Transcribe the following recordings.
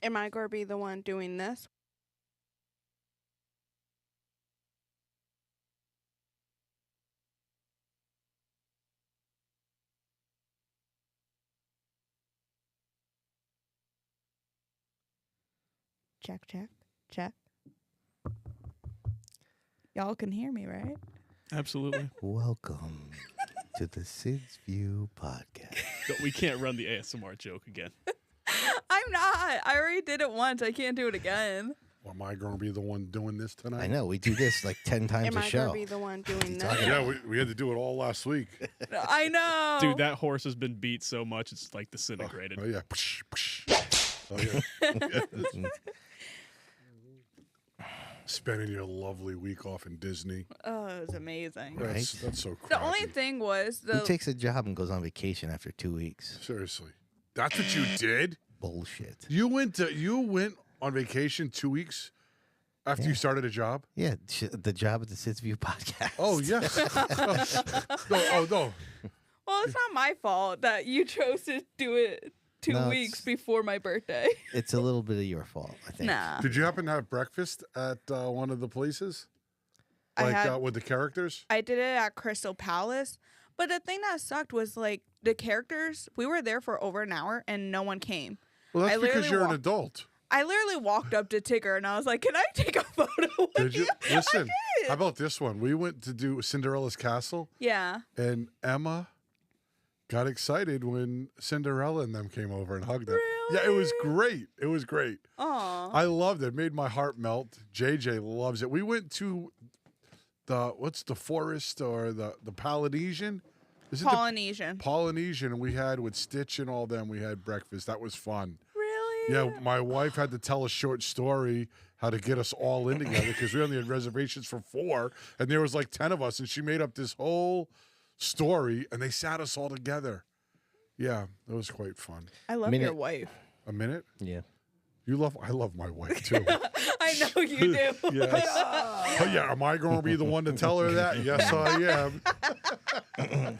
Am I going to be the one doing this? Check, check, check. Y'all can hear me, right? Absolutely. Welcome to the SID's View podcast. But we can't run the ASMR joke again. I'm not. I already did it once. I can't do it again. Well, am I going to be the one doing this tonight? I know, we do this like 10 times Am a I show. going to be the one doing this? Yeah, we had to do it all last week. I know. Dude, that horse has been beat so much it's like disintegrated. Oh, yeah. Psh, psh. Oh, yeah. Spending your lovely week off in Disney. Oh, it was amazing. Right. That's so crappy. The only thing was Who takes a job and goes on vacation after 2 weeks? Seriously. That's what you did? Bullshit. You went on vacation 2 weeks after you started a job? Yeah, the job at the SID's View podcast. Oh, yes. No. Well, it's not my fault that you chose to do it 2 No, weeks it's- before my birthday. It's a little bit of your fault, I think. Nah. Did you happen to have breakfast at one of the places? I Like had- with the characters? I did it at Crystal Palace. But the thing that sucked was, like, the characters, we were there for over an hour and no one came. Well, that's I because literally you're an walked- adult. I literally walked up to Tigger and I was like, can I take a photo with Did you? I Listen, did. how about this one? We went to do Cinderella's Castle, Yeah. and Emma got excited when Cinderella and them came over and hugged her. Really? Yeah, it was great. It was great. Aw. I loved it. It made my heart melt. JJ loves it. We went to what's the forest or the Polynesian? Is it Polynesian. the Polynesian? And we had with Stitch and all them. We had breakfast. That was fun. Really? Yeah, my wife had to tell a short story how to get us all in together because we only had reservations for 4, and there was like 10 of us, and she made up this whole story, and they sat us all together. Yeah, it was quite fun. I love your wife. A minute? Yeah. I love my wife too. I know you do. Yes. Oh yeah, am I going to be the one to tell her that? Yes, I am.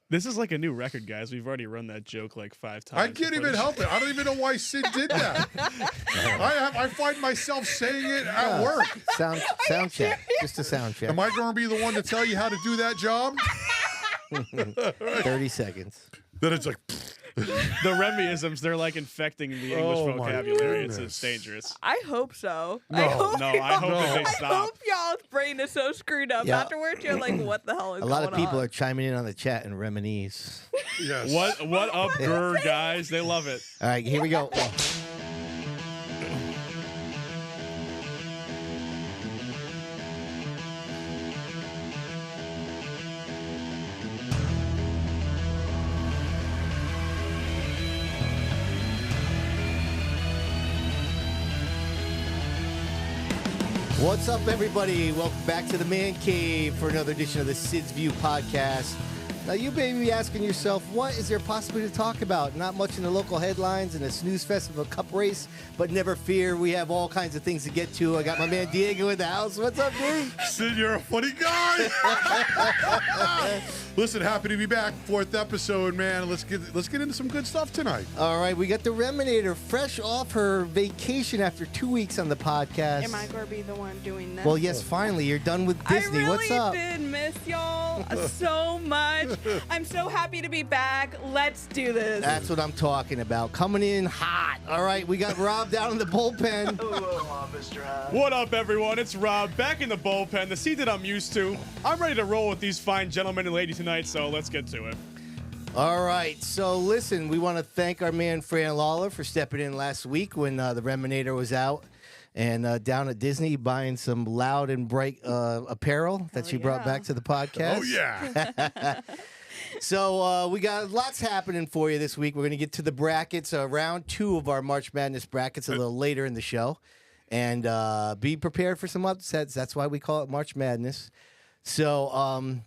This is like a new record, guys. We've already run that joke like 5 times. I can't even help it. I don't even know why Sid did that. I find myself saying it at work. Sound check. Just a sound check. Am I going to be the one to tell you how to do that job? 30 seconds. Then it's like, The Remyisms, they're like infecting the English Oh, my vocabulary. It's goodness. dangerous. I hope so. No. I hope, No, I hope that they I stop. hope y'all's brain is so screwed up. Yeah. Afterwards, you're like, what the hell is A lot of going people on? are chiming in on the chat in Reminese. yes. What up, grr, guys? They love it. All right, here we go. What's up, everybody? Welcome back to the Man Cave for another edition of the SID's View podcast. Now, you may be asking yourself, what is there possibly to talk about? Not much in the local headlines and a snooze fest of a cup race, but never fear, we have all kinds of things to get to. I got my man Diego in the house. What's up, D? Sid, you're a funny guy. Listen, happy to be back. 4th episode, man. Let's get into some good stuff tonight. All right, we got the Reminator fresh off her vacation after 2 weeks on the podcast. Am I going to be the one doing this? Well, yes, finally, you're done with Disney. I really What's up? did miss y'all so much. I'm so happy to be back. Let's do this. That's what I'm talking about. Coming in hot. All right, we got Rob down in the bullpen. What up, everyone? It's Rob, back in the bullpen, the seat that I'm used to. I'm ready to roll with these fine gentlemen and ladies tonight, so let's get to it. All right, so listen, we want to thank our man Fran Lawler for stepping in last week when the Reminator was out and down at Disney buying some loud and bright apparel that she brought yeah. back to the podcast. Oh, yeah. So we got lots happening for you this week. We're going to get to the brackets, round 2 of our March Madness brackets a little later in the show. And be prepared for some upsets. That's why we call it March Madness. So I'm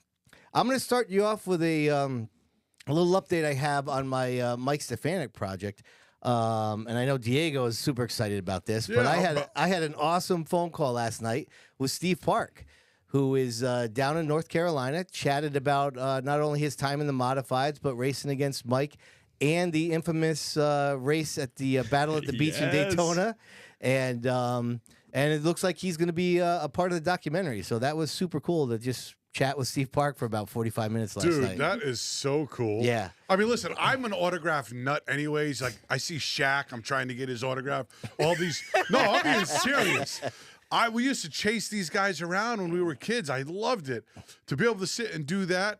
going to start you off with a little update I have on my Mike Stefanik project. And I know Diego is super excited about this, but I had an awesome phone call last night with Steve Park, who is down in North Carolina, chatted about not only his time in the modifieds, but racing against Mike and the infamous race at the Battle at the Beach in Yes. Daytona, and it looks like he's going to be a part of the documentary. So that was super cool to just chat with Steve Park for about 45 minutes last Dude, night. that is so cool. Yeah. I mean, listen, I'm an autograph nut anyways. Like, I see Shaq, I'm trying to get his autograph. All these. No, I'm being serious. We used to chase these guys around when we were kids. I loved it. To be able to sit and do that,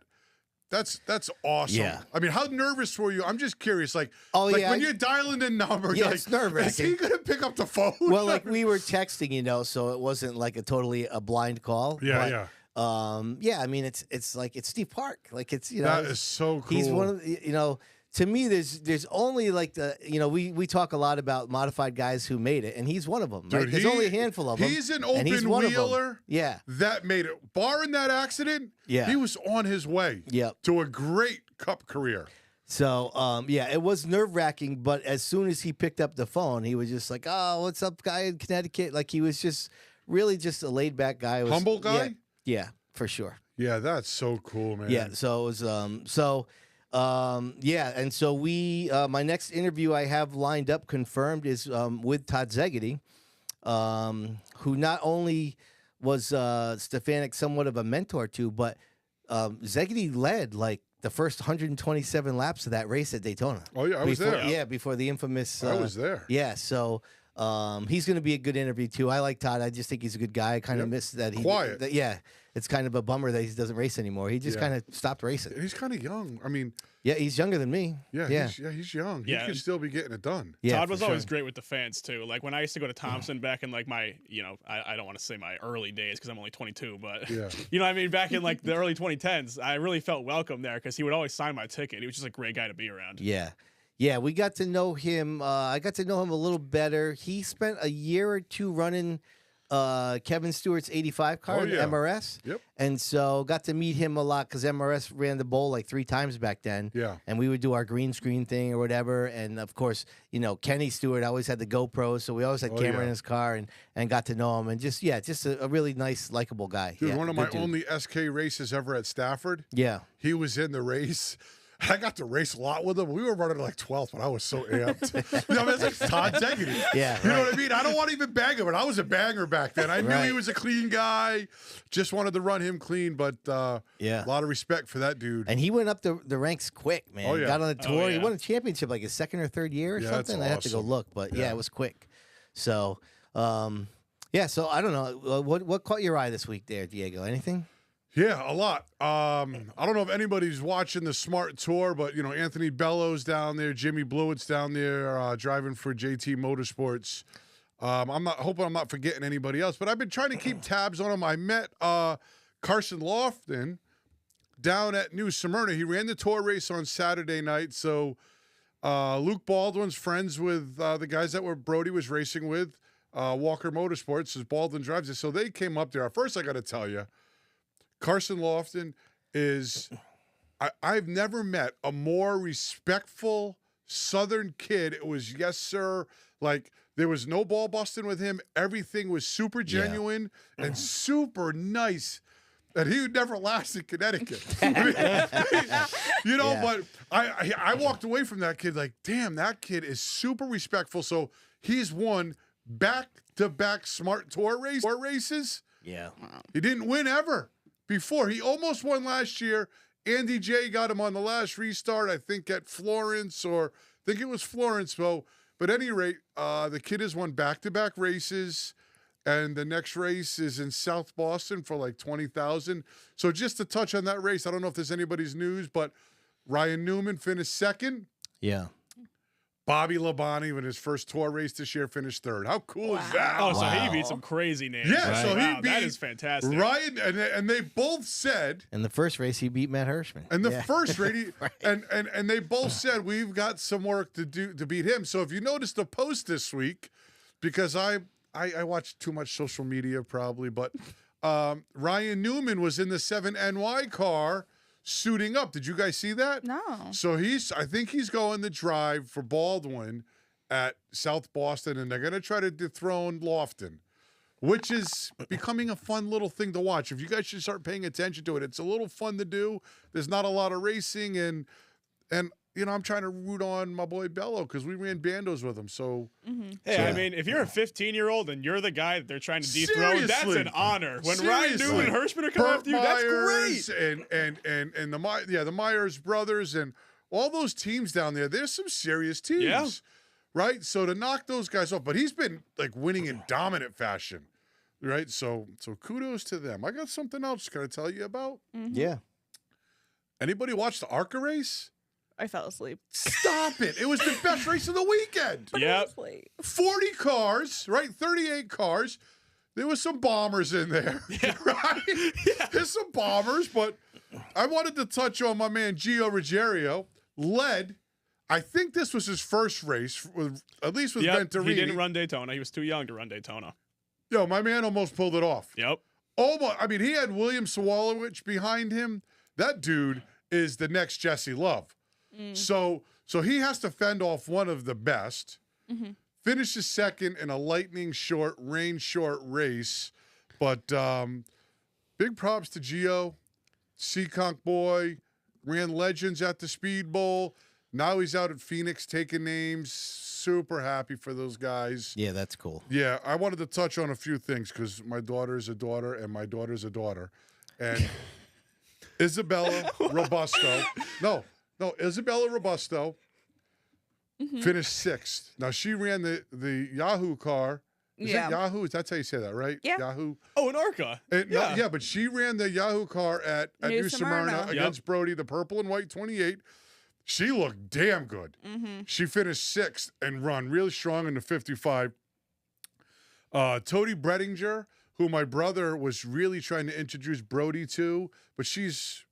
that's awesome. Yeah. I mean, how nervous were you? I'm just curious. Like, yeah, when you're dialing the number, Yeah, like, it's nerve-wracking. is he going to pick up the phone? Well, like we were texting, so it wasn't like a blind call. Yeah, but, yeah. I mean, it's like it's Steve Park. Like it's That is so cool. He's one of the, to me, there's only like we talk a lot about modified guys who made it, and he's one of them. Right? Dude, There's only a handful of them. He's an and he's open one of them. wheeler. Yeah. That made it. Barring that accident, Yeah. he was on his way. Yep. To a great Cup career. So, it was nerve wracking, but as soon as he picked up the phone, he was just like, "Oh, what's up, guy in Connecticut?" Like he was just really just a laid back guy. Humble guy? Yeah, for sure. Yeah, that's so cool, man. Yeah. So it was and so we my next interview I have lined up confirmed is with Todd Szegedy, who not only was Stefanik somewhat of a mentor to, but Szegedy led like the first 127 laps of that race at Daytona. Oh yeah, I was there. Yeah, before the infamous. I was there. Yeah, so he's going to be a good interview too. I like Todd. I just think he's a good guy. I kind of miss that he Quiet. yeah, it's kind of a bummer that he doesn't race anymore. He just Yeah. kind of stopped racing. He's kind of young. I mean, Yeah, he's younger than me. yeah, yeah, he's young. Yeah. He can still be getting it done. yeah. Todd was for always sure. great with the fans too. Like when I used to go to Thompson back in like my, I don't want to say my early days because I'm only 22, but Yeah. you know what I mean? Back in like the early 2010s, I really felt welcome there because he would always sign my ticket. He was just a great guy to be around. Yeah. Yeah, we got to know him. I got to know him a little better. He spent a year or two running Kevin Stewart's 85 car Oh, in the yeah. MRS. Yep. And so got to meet him a lot because MRS ran the bowl like 3 times back then. Yeah. And we would do our green screen thing or whatever. And of course, Kenny Stewart always had the GoPro, so we always had Oh, camera yeah. in his car and got to know him. And just a really nice, likable guy. Dude, Yeah, one of good my dude. only SK races ever at Stafford. Yeah. He was in the race. I got to race a lot with him. We were running like 12th, but I was so amped. It's like Todd Szegedy. Yeah, You know right. what I mean? I don't want to even bang him, but I was a banger back then. I knew Right. he was a clean guy. Just wanted to run him clean, but Yeah. a lot of respect for that dude. And he went up the ranks quick, man. Oh, yeah. Got on the tour. He yeah. won a championship like his second or third year or Yeah, that's something. I have to go awesome. look, but yeah, Yeah. it was quick. So, so I don't know. What caught your eye this week there, Diego? Anything? Yeah, a lot. I don't know if anybody's watching the Smart Tour, but Anthony Bellows down there, Jimmy Blewett's down there, driving for JT Motorsports. I'm not forgetting anybody else, but I've been trying to keep tabs on him. I met Carson Lofton down at New Smyrna. He ran the tour race on Saturday night, so Luke Baldwin's friends with the guys that Brody was racing with, Walker Motorsports, as Baldwin drives it. So they came up there. First, I got to tell you, Carson Lofton is, I've never met a more respectful Southern kid. It was, yes, sir. Like, there was no ball busting with him. Everything was super genuine and super nice. And he would never last in Connecticut. Yeah. But I walked away from that kid like, damn, that kid is super respectful. So he's won back-to-back Smart Tour races. Yeah. He didn't win ever before. He almost won last year. Andy J got him on the last restart, I think at Florence, or I think it was Florence. So, but at any rate, the kid has won back-to-back races, and the next race is in South Boston for like 20,000. So just to touch on that race, I don't know if there's anybody's news, but Ryan Newman finished second. Yeah. Bobby Labonte, in his first tour race this year, finished third. How cool is that? Oh, so Wow. he beat some crazy names. Yeah, Right. so Wow, he beat that is fantastic. Ryan, and they both said, In the first race, he beat Matt Hirschman. and the Yeah. first race, Right. and they both said we've got some work to do to beat him. So if you noticed the post this week, because I watch too much social media probably, but Ryan Newman was in the 7NY car suiting up. Did you guys see that? No. So I think he's going to drive for Baldwin at South Boston, and they're going to try to dethrone Lofton, which is becoming a fun little thing to watch. If you guys should start paying attention to it, it's a little fun to do. There's not a lot of racing, and I'm trying to root on my boy Bello because we ran bandos with him. So, Hey, I mean, if you're a 15-year-old and you're the guy that they're trying to dethrone, that's an honor. When Ryan Newman and Hirschman are coming Burt after you, that's Myers great. And the Myers brothers and all those teams down there. There's some serious teams. Yeah. Right? So to knock those guys off, but he's been like winning in dominant fashion. Right? So kudos to them. I got something else can I tell you about? Yeah. Anybody watch the ARCA race? I fell asleep. Stop it. It was the best race of the weekend. But Yep. I was late. 40 cars, right? 38 cars. There was some bombers in there, right? There's some bombers, but I wanted to touch on my man Gio Ruggiero. Led, I think this was his first race, at least with Venturini. He didn't run Daytona. He was too young to run Daytona. Yo, my man almost pulled it off. Yep. I mean, he had William Sawalowicz behind him. That dude is the next Jesse Love. So he has to fend off one of the best. Finishes second in a lightning short, rain short race. But big props to Gio, Seekonk boy, ran legends at the Speedbowl. Now he's out at Phoenix taking names. Super happy for those guys. Yeah, that's cool. Yeah, I wanted to touch on a few things because my daughter is a daughter and my daughter's a daughter. And Isabella Robusto. No, Isabella Robusto finished sixth. Now, she ran the Yahoo car. Is it Yahoo? That's how you say that, right? Yeah. Yahoo. Oh, an ARCA. Yeah, but she ran the Yahoo car at New Smyrna against Brody, the purple and white 28. She looked damn good. She finished sixth and run really strong in the 55. Tody Bredinger, who my brother was really trying to introduce Brody to, but she's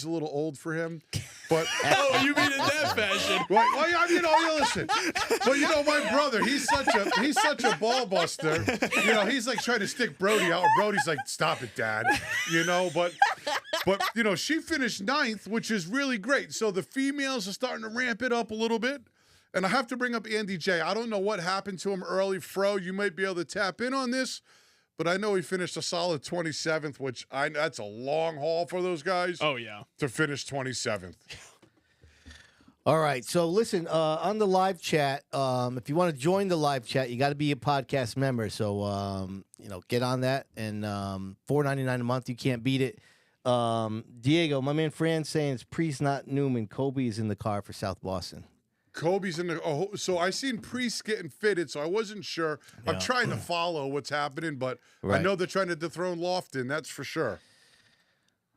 a little old for him. But Oh, you mean in that fashion? right, well, listen. But my brother, he's such a ball buster. He's like trying to stick Brody out, and Brody's like, "Stop it, Dad." But she finished ninth, which is really great. So the females are starting to ramp it up a little bit. And I have to bring up Andy J. I don't know what happened to him early, Fro. You might be able to tap in on this. But I know he finished a solid 27th, which that's a long haul for those guys. Oh, yeah. To finish 27th. All right. So listen, on the live chat, if you want to join the live chat, you got to be a podcast member. So, get on that. And $4.99 a month, you can't beat it. Diego, my man Fran's saying it's Priest, not Newman. Kobe is in the car for South Boston. Kobe's in the. Oh, so I seen Priest getting fitted, so I wasn't sure. Yeah. I'm trying to follow what's happening, but Right. I know they're trying to dethrone Lofton. That's for sure.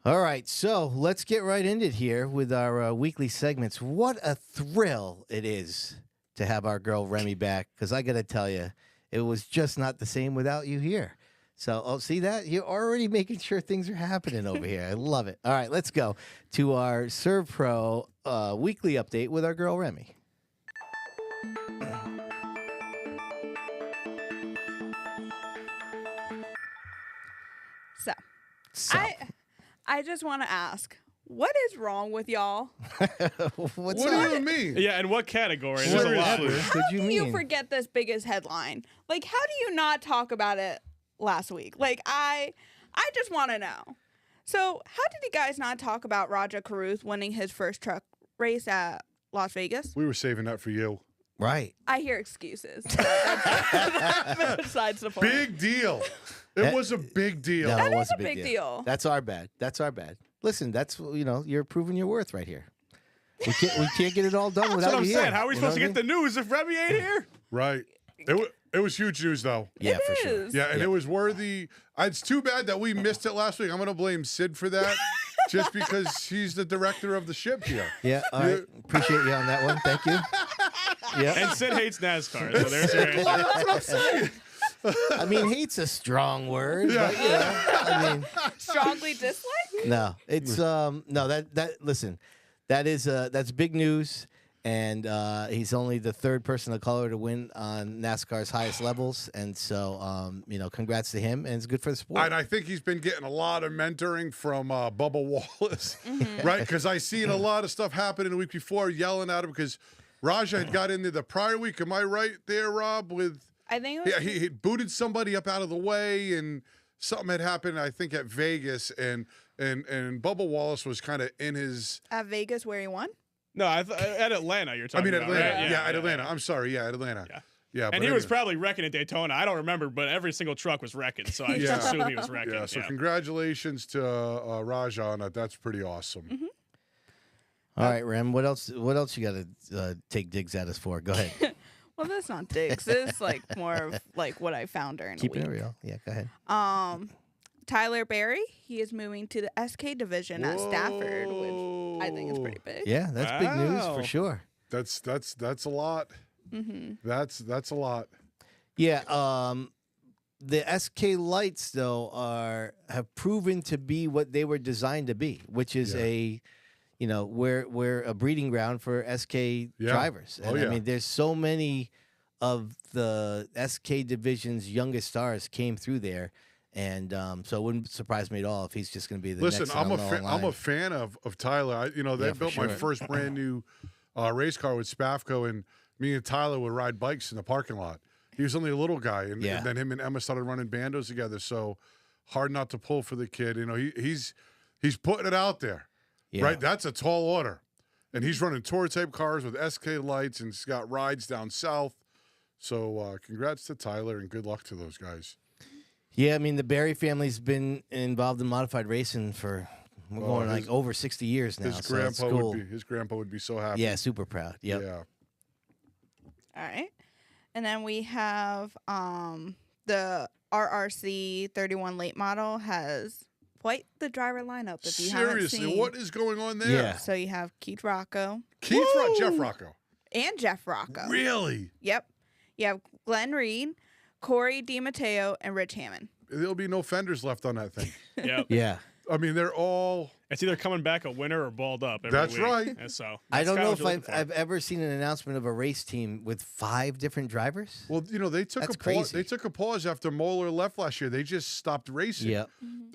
All right, so let's get right into it here with our weekly segments. What a thrill it is to have our girl Remy back, because I got to tell you, it was just not the same without you here. So, see that? You're already making sure things are happening over here. I love it. All right, let's go to our Serve Pro weekly update with our girl Remy. So, I just want to ask, what is wrong with y'all? What's What up? do you mean? Yeah, and what category? There's a lot. Seriously. What do you mean? You forget this biggest headline. Like, how do you not talk about it last week? Like, I just want to know. So, how did you guys not talk about Raja Caruth winning his first truck race at Las Vegas? We were saving that for you. Right. I hear excuses. That's besides the point. Big deal. It was a big deal. No, That it was is a big deal. That's our bad. That's our bad. Listen, that's you're proving your worth right here. We can't get it all done That's without what I'm you saying. here. How are we You know supposed to what get the news if Remy ain't here? Right. It was huge news, though. I mean? Yeah, It for sure. is. Yeah, and it was worthy. It's too bad that we missed it last week. I'm going to blame Sid for that, just because he's the director of the ship here. Yeah, all right. Appreciate you on that one. Thank you. Yeah. And Sid hates NASCAR, so there's your answer. That's what I'm saying. I mean, hate's a strong word, but I mean, Strongly dislike? no, it's no that listen, that's big news, and he's only the third person of color to win on NASCAR's highest levels, and so congrats to him, and it's good for the sport. And I think he's been getting a lot of mentoring from Bubba Wallace, right? Because I seen a lot of stuff happening the week before, yelling at him because Raja had got in there the prior week. Am I right there, Rob? With I think it was he booted somebody up out of the way, and something had happened, I think, at Vegas, and Bubba Wallace was kind of in his. at Vegas where he won. No, at Atlanta you're talking about. Atlanta. Right? Yeah, at Atlanta. I'm sorry. Yeah, at Atlanta. Yeah. Yeah, And but he was anyway. probably wrecking at Daytona. I don't remember, but every single truck was wrecking, so I just assume he was wrecking. Yeah, so congratulations to Raja on that. That's pretty awesome. Mm-hmm. All right, Rem. What else? What else you got to take digs at us for? Go ahead. Well, that's not digs. It's like more of like what I found during Keep the it week. real. Yeah, go ahead. Tyler Berry, he is moving to the SK division at Stafford, which I think is pretty big. Yeah, that's big news for Wow. sure. That's a lot. Mm-hmm. That's a lot. Yeah. The SK lights though have proven to be what they were designed to be, which is we're a breeding ground for SK drivers. And I mean, there's so many of the SK division's youngest stars came through there. And so it wouldn't surprise me at all if he's just going to be the next I'm I'm a fan of Tyler. They built my first brand new race car with Spafco, and me and Tyler would ride bikes in the parking lot. He was only a little guy, and then him and Emma started running bandos together. So hard not to pull for the kid. He's putting it out there, right? That's a tall order, and he's running tour type cars with SK lights, and he's got rides down south. So congrats to Tyler, and good luck to those guys. Yeah, I mean, the Berry family's been involved in modified racing for going like over 60 years now. His grandpa would be so happy. Yeah, super proud. Yep. Yeah. All right. And then we have the RRC 31 late model has quite the driver lineup. If you haven't Seriously, seen. what is going on there? Yeah. So you have Keith Rocco Jeff Rocco. and Jeff Rocco. Really? Yep. You have Glenn Reed, Corey DiMatteo, and Rich Hammond. There'll be no fenders left on that thing. Yeah. Yeah. I mean, they're all. It's either coming back a winner or balled up. That's week. right. And so I don't kinda know what if you're looking for. I've ever seen an announcement of a race team with 5 different drivers. Well, they took That's a pause. crazy. They took a pause after Moeller left last year. They just stopped racing. Yep.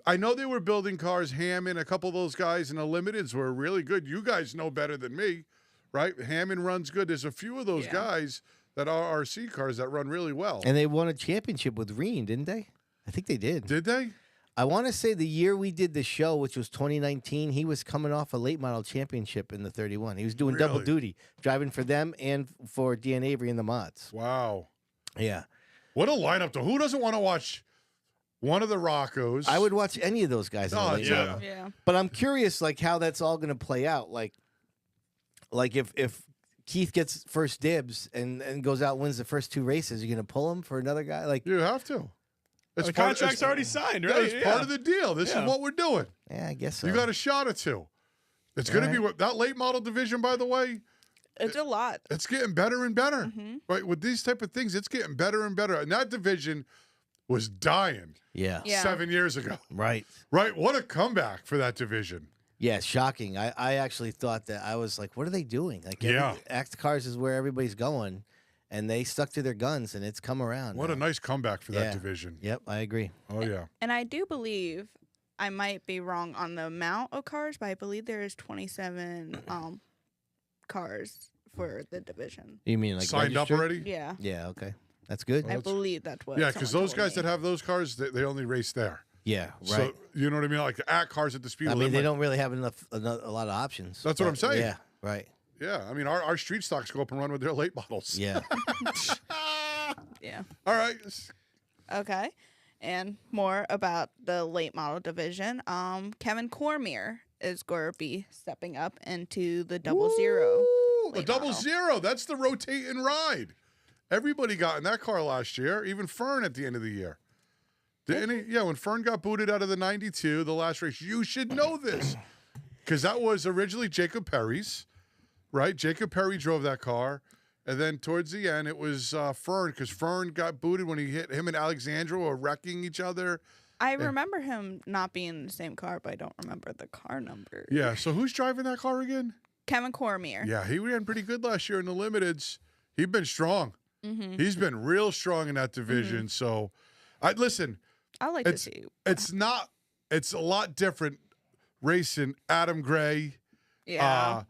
I know they were building cars. Hammond, a couple of those guys in the limiteds were really good. You guys know better than me, right? Hammond runs good. There's a few of those guys that are RC cars that run really well. And they won a championship with Reen, didn't they? I think they did. Did they? I want to say the year we did the show, which was 2019, he was coming off a late model championship in the 31. He was doing double Really? duty, driving for them and for Dan Avery in the mods. Wow. Yeah. What a lineup, though. Who doesn't want to watch one of the Roccos? I would watch any of those guys. In the Oh, late yeah. model. Yeah. But I'm curious, like, how that's all going to play out. Like if Keith gets first dibs and goes out and wins the first 2 races, you're going to pull him for another guy? Like, You have to. The contract's already signed, right? It's part of the deal. This is what we're doing. yeah, I guess so. You got a shot or two. It's going to be that late model division, by the way. It's a lot. It's getting better and better, right? With these type of things, it's getting better and better. And that division was dying Yeah. 7 years ago, Right. right? What a comeback for that division. Yeah, shocking. I actually thought that I was like, what are they doing? Like, Act Cars is where everybody's going, and they stuck to their guns, and it's come around. What now. a nice comeback for that Yeah. division. Yep, I agree. Oh, yeah. And I do believe, I might be wrong on the amount of cars, but I believe there is 27 cars for the division. You mean like Signed up registered? already? Yeah. Yeah, okay. That's good. I believe that's what Yeah, because someone those told guys that me. have those cars, they only race there. Yeah, right. So, you know what I mean? Like the at cars at the speed I mean, limit. they don't really have a lot of options. That's what I'm saying. Yeah, right. Yeah, I mean, our street stocks go up and run with their late models. Yeah. Yeah. All right. Okay. And more about the late model division. Kevin Cormier is going to be stepping up into the double zero. Ooh, the late double model. zero. That's the rotating ride. Everybody got in that car last year, even Fern at the end of the year. When Fern got booted out of the 92, the last race, you should know this because that was originally Jacob Perry's, right? Jacob Perry drove that car. And then towards the end, it was Fern because Fern got booted when him and Alexandra were wrecking each other. I remember him not being in the same car, but I don't remember the car number. Yeah, so who's driving that car again? Kevin Cormier. Yeah, he ran pretty good last year in the limiteds. He's been strong. Mm-hmm. He's been real strong in that division. So, listen. I like to see. It's a lot different racing Adam Gray. Yeah.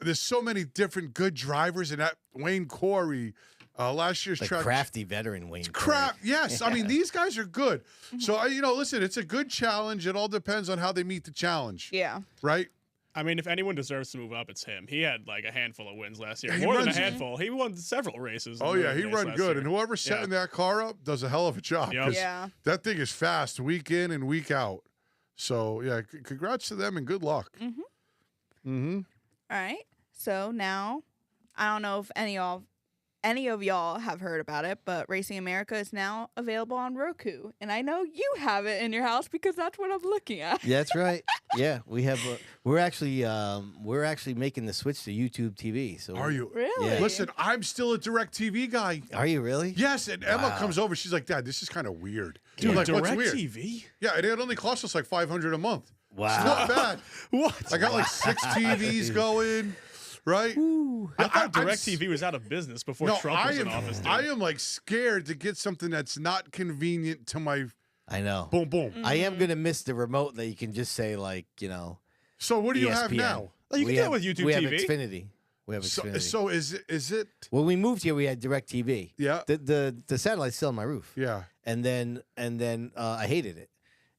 There's so many different good drivers in that. Wayne Corey, last year's Like track. crafty veteran Wayne. Crap. Corey. Yes. I mean, these guys are good. So, listen, it's a good challenge. It all depends on how they meet the challenge. Yeah. Right? I mean, if anyone deserves to move up, it's him. He had like a handful of wins last year. Yeah, he More than a runs- handful. He won several races. Oh in the yeah, he race run last good, year. and whoever's setting that car up does a hell of a job. Yep. 'cause Yeah. that thing is fast, week in and week out. So yeah, congrats to them and good luck. All right. So now, I don't know if any of y'all have heard about it, but Racing America is now available on Roku, and I know you have it in your house because that's what I'm looking at. Yeah, that's right. Yeah, we have. We're actually making the switch to YouTube TV. So Are you? Really? Yeah. Listen, I'm still a DirecTV guy. Are you really? Yes, and Emma Wow. comes over. She's like, "Dad, this is kind of weird." Dude, I'm like, what's weird? DirecTV? Yeah, and it only costs us like $500 a month. It's Wow. not bad. What? I got like 6 TVs going, right? I thought I'm DirecTV was out of business before No, Trump I was am. in office. Dude. I am like scared to get something that's not convenient to my I know. boom boom. I am gonna miss the remote that you can just say like So what do you have ESPN. now? Oh, you can We do it have- with YouTube We have TV. Xfinity. We have So, Xfinity. so is it? When we moved here, we had DirecTV. Yeah. The satellite's still on my roof. Yeah. And then I hated it,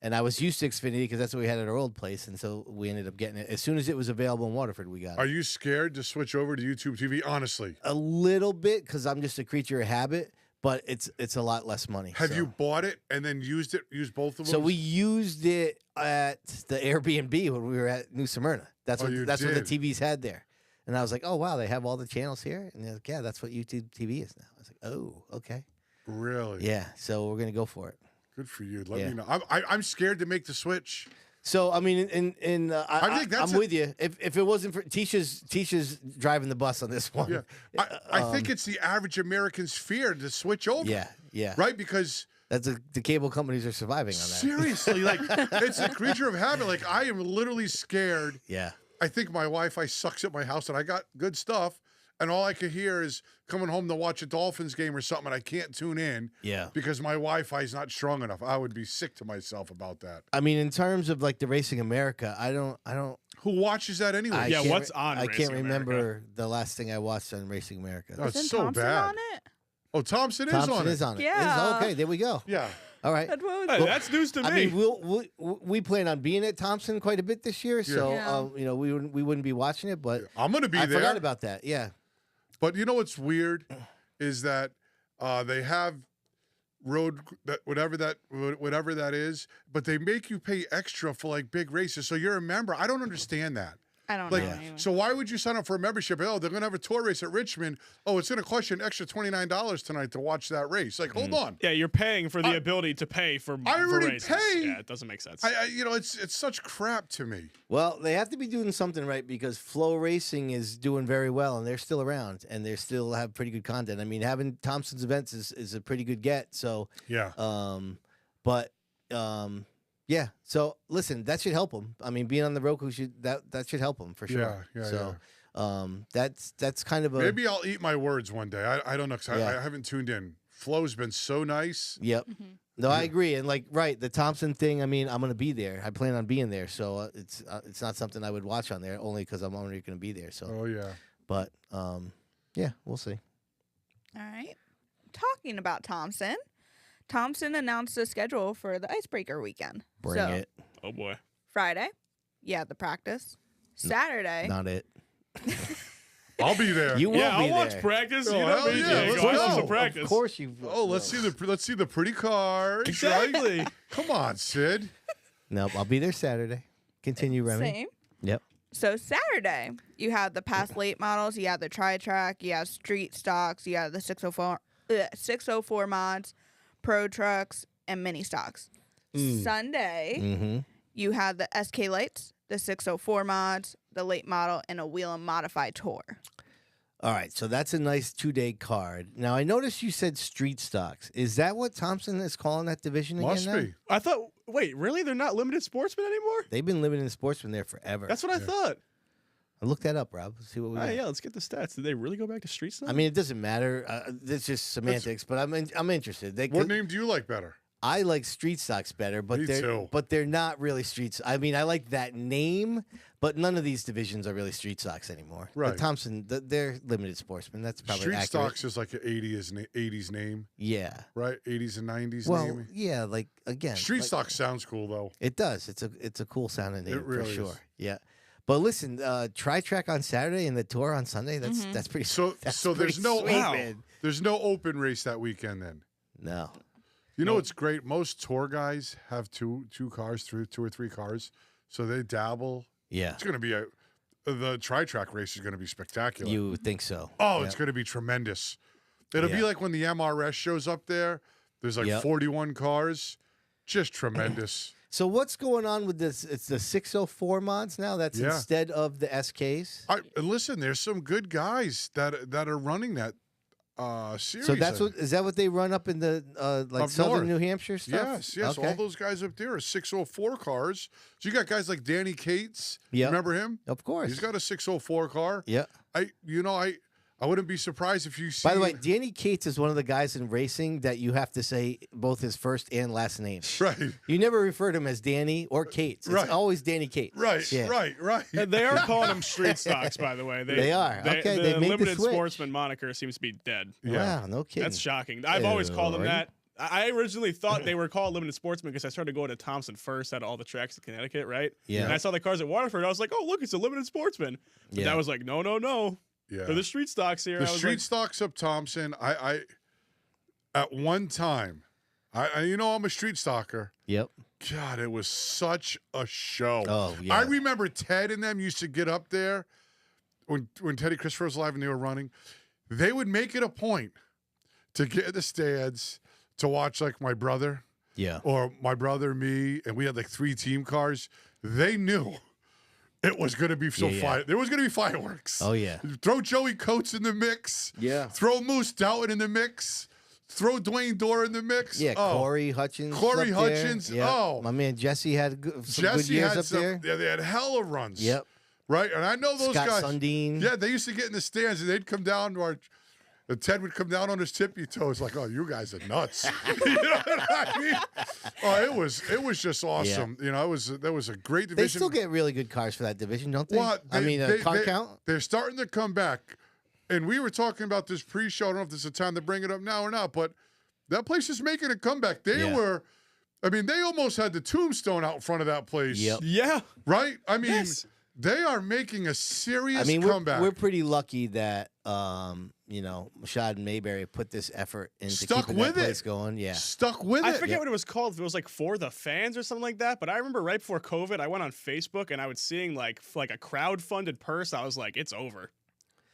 and I was used to Xfinity because that's what we had at our old place, and so we ended up getting it as soon as it was available in Waterford. We got Are it. you scared to switch over to YouTube TV? Honestly, A little bit because I'm just a creature of habit, but it's a lot less money. have so. you bought it and then used both of them? So we used it at the Airbnb when we were at New Smyrna. That's Oh, what you that's what the did. TVs had there. And I was like, oh wow, they have all the channels here. And they're like, yeah, that's what YouTube TV is now. I was like, oh, okay, really? yeah. So we're gonna go for it. Good for you. Let Yeah. me know. I'm scared to make the switch. So I mean, I think that's I'm with you. If it wasn't for Tisha's driving the bus on this one. Yeah. I think it's the average American's fear to switch over. Yeah. Right? Because That's the cable companies are surviving on that. seriously, like it's a creature of habit. Like I am literally scared. Yeah. I think my Wi-Fi sucks at my house, and I got good stuff, and all I could hear is coming home to watch a Dolphins game or something, and I can't tune in. Yeah. Because my Wi-Fi is not strong enough. I would be sick to myself about that. I mean, in terms of like the Racing America, I don't. Who watches that anyway? I Yeah, can't what's on I can't Racing remember America? the last thing I watched on Racing America. Oh, it's Isn't so Thompson bad. on it? Oh, Thompson is Thompson on it. is on it. Yeah. Okay, there we go. Yeah. All right. That's what Hey, that's news to me. I mean, we plan on being at Thompson quite a bit this year, so Yeah. we wouldn't be watching it, but I'm going to be I there. forgot about that. Yeah. But you know what's weird is that they have road whatever that is, but they make you pay extra for like big races. So you're a member. I don't understand that. I don't Like, know. Anyway. so why would you sign up for a membership? Oh, they're going to have a tour race at Richmond. Oh, it's going to cost you an extra $29 tonight to watch that race. Like, hold on. yeah, you're paying for the ability to pay for I for already races. pay. Yeah, it doesn't make sense. It's such crap to me. Well, they have to be doing something right because Flow Racing is doing very well, and they're still around, and they still have pretty good content. I mean, having Thompson's events is a pretty good get. So, Yeah. yeah. So listen, that should help them. I mean, being on the Roku that should help them for sure. Yeah, So, that's kind of a Maybe I'll eat my words one day. I don't know because Yeah. I haven't tuned in. Flow's been so nice. Yep. No, I agree. And like, right, the Thompson thing. I mean, I'm gonna be there. I plan on being there. So it's not something I would watch on there only because I'm already gonna be there. So, Oh yeah. but yeah, we'll see. All right. Talking about Thompson announced the schedule for the Icebreaker weekend. Bring So, it. Oh boy. Friday, the practice. Saturday, Not it. I'll be there. You will Yeah, be I'll watch there. practice. Oh, You know hell me, yeah, Diego. let's I watch go. the practice. Of course you. Oh, let's see the pretty cars. Exactly. Right? Come on, Sid. No, I'll be there Saturday. Continue, Remy. same. Yep. So Saturday, you have the past late models, you have the tri-track, you have street stocks, you have the 604 mods, pro trucks, and mini stocks. Sunday, Mm-hmm. you have the SK lights, the 604 mods, the late model, and a wheel and modify tour. All right, so that's a nice 2-day card. Now I noticed you said street stocks. Is that what Thompson is calling that division Must again? Now? be. I thought. Wait, really? They're not limited sportsmen anymore? They've been limited in sportsmen there forever. That's what I thought. Look that up, Rob. Let's see what we got. Yeah, let's get the stats. Did they really go back to street stuff? I mean, it doesn't matter. It's just semantics, but I'm interested. What name do you like better? I like street stocks better, but Me too. they're not really streets. I mean, I like that name, but none of these divisions are really street stocks anymore. Right. But Thompson, they're limited sportsmen. That's probably Street accurate. Stocks is like an 80s name, Yeah. right? 80s and 90s Well, name. yeah, like again. Street like, Stocks sounds cool though. It does. It's a cool sounding name It really for sure. is. Yeah. But listen, tri-track on Saturday and the tour on Sunday. That's pretty. So that's so there's pretty no sweet, man. there's no open race that weekend then. No. You know what's great? Most tour guys have two cars, two or three cars, so they dabble. Yeah. It's going to be the tri-track race is going to be spectacular. You would think so. Oh, Yeah. it's going to be tremendous. It'll be Yeah. like when the MRS shows up there. There's like Yep. 41 cars. Just tremendous. So what's going on with this? It's the 604 mods now. That's Yeah. instead of the SKs. And listen, there's some good guys that are running that series. So that's what is that what they run up in the like Up southern north. New Hampshire stuff? Yes. Okay. All those guys up there are 604 cars. So you got guys like Danny Cates. Yep. Remember him? Of course. He's got a 604 car. Yeah. I wouldn't be surprised if you see. By the way, Danny Cates is one of the guys in racing that you have to say both his first and last name. Right. You never refer to him as Danny or Cates. It's Right. always Danny Cates. Right. Yeah. Right. They are calling them street stocks, by the way. They are. Okay, The they made the limited switch. sportsman moniker seems to be dead. Wow, no kidding. That's shocking. I've always called them Lord. that. I originally thought they were called limited sportsmen because I started going to Thompson first at all the tracks in Connecticut, right? Yeah. And I saw the cars at Waterford. I was like, oh, look, it's a limited sportsman. But Yeah. that was like, no. Yeah. They're the street stocks here. The I was street like, stocks up Thompson. I at one time, I'm a street stalker. Yep. God, it was such a show. Oh, yeah. I remember Ted and them used to get up there when Teddy Christopher was alive and they were running. They would make it a point to get in the stands to watch like my brother Yeah. or my brother, me, and we had like 3 team cars. They knew it was going to be Yeah. there was going to be fireworks. Oh yeah. Throw Joey Coates in the mix. Yeah. Throw Moose Doughton in the mix. Throw Dwayne Dorr in the mix. Yeah, Oh, Corey Hutchins. Corey up there. Hutchins, Yeah. oh. My man Jesse had some good Jesse years had up some. there. Yeah, they had hella runs. Yep. Right, and I know those Scott guys. Sundin. Yeah, they used to get in the stands and they'd come down to our. And Ted would come down on his tippy toes, like, "Oh, you guys are nuts." You know what I mean? Oh, it was just awesome. You know, that was a great division. They still get really good cars for that division, don't they? Well, Car count. They're starting to come back, and we were talking about this pre-show. I don't know if this is the time to bring it up now or not, but that place is making a comeback. They almost had the tombstone out in front of that place. Yep. yeah. Right? I mean, Yes. they are making a serious comeback. we're pretty lucky that Mashad and Mayberry put this effort into Stuck keeping with that it. place going. Yeah. Stuck with I it. forget what it was called. If it was like For the Fans or something like that. But I remember right before COVID, I went on Facebook and I was seeing like a crowd-funded purse. I was like, it's over.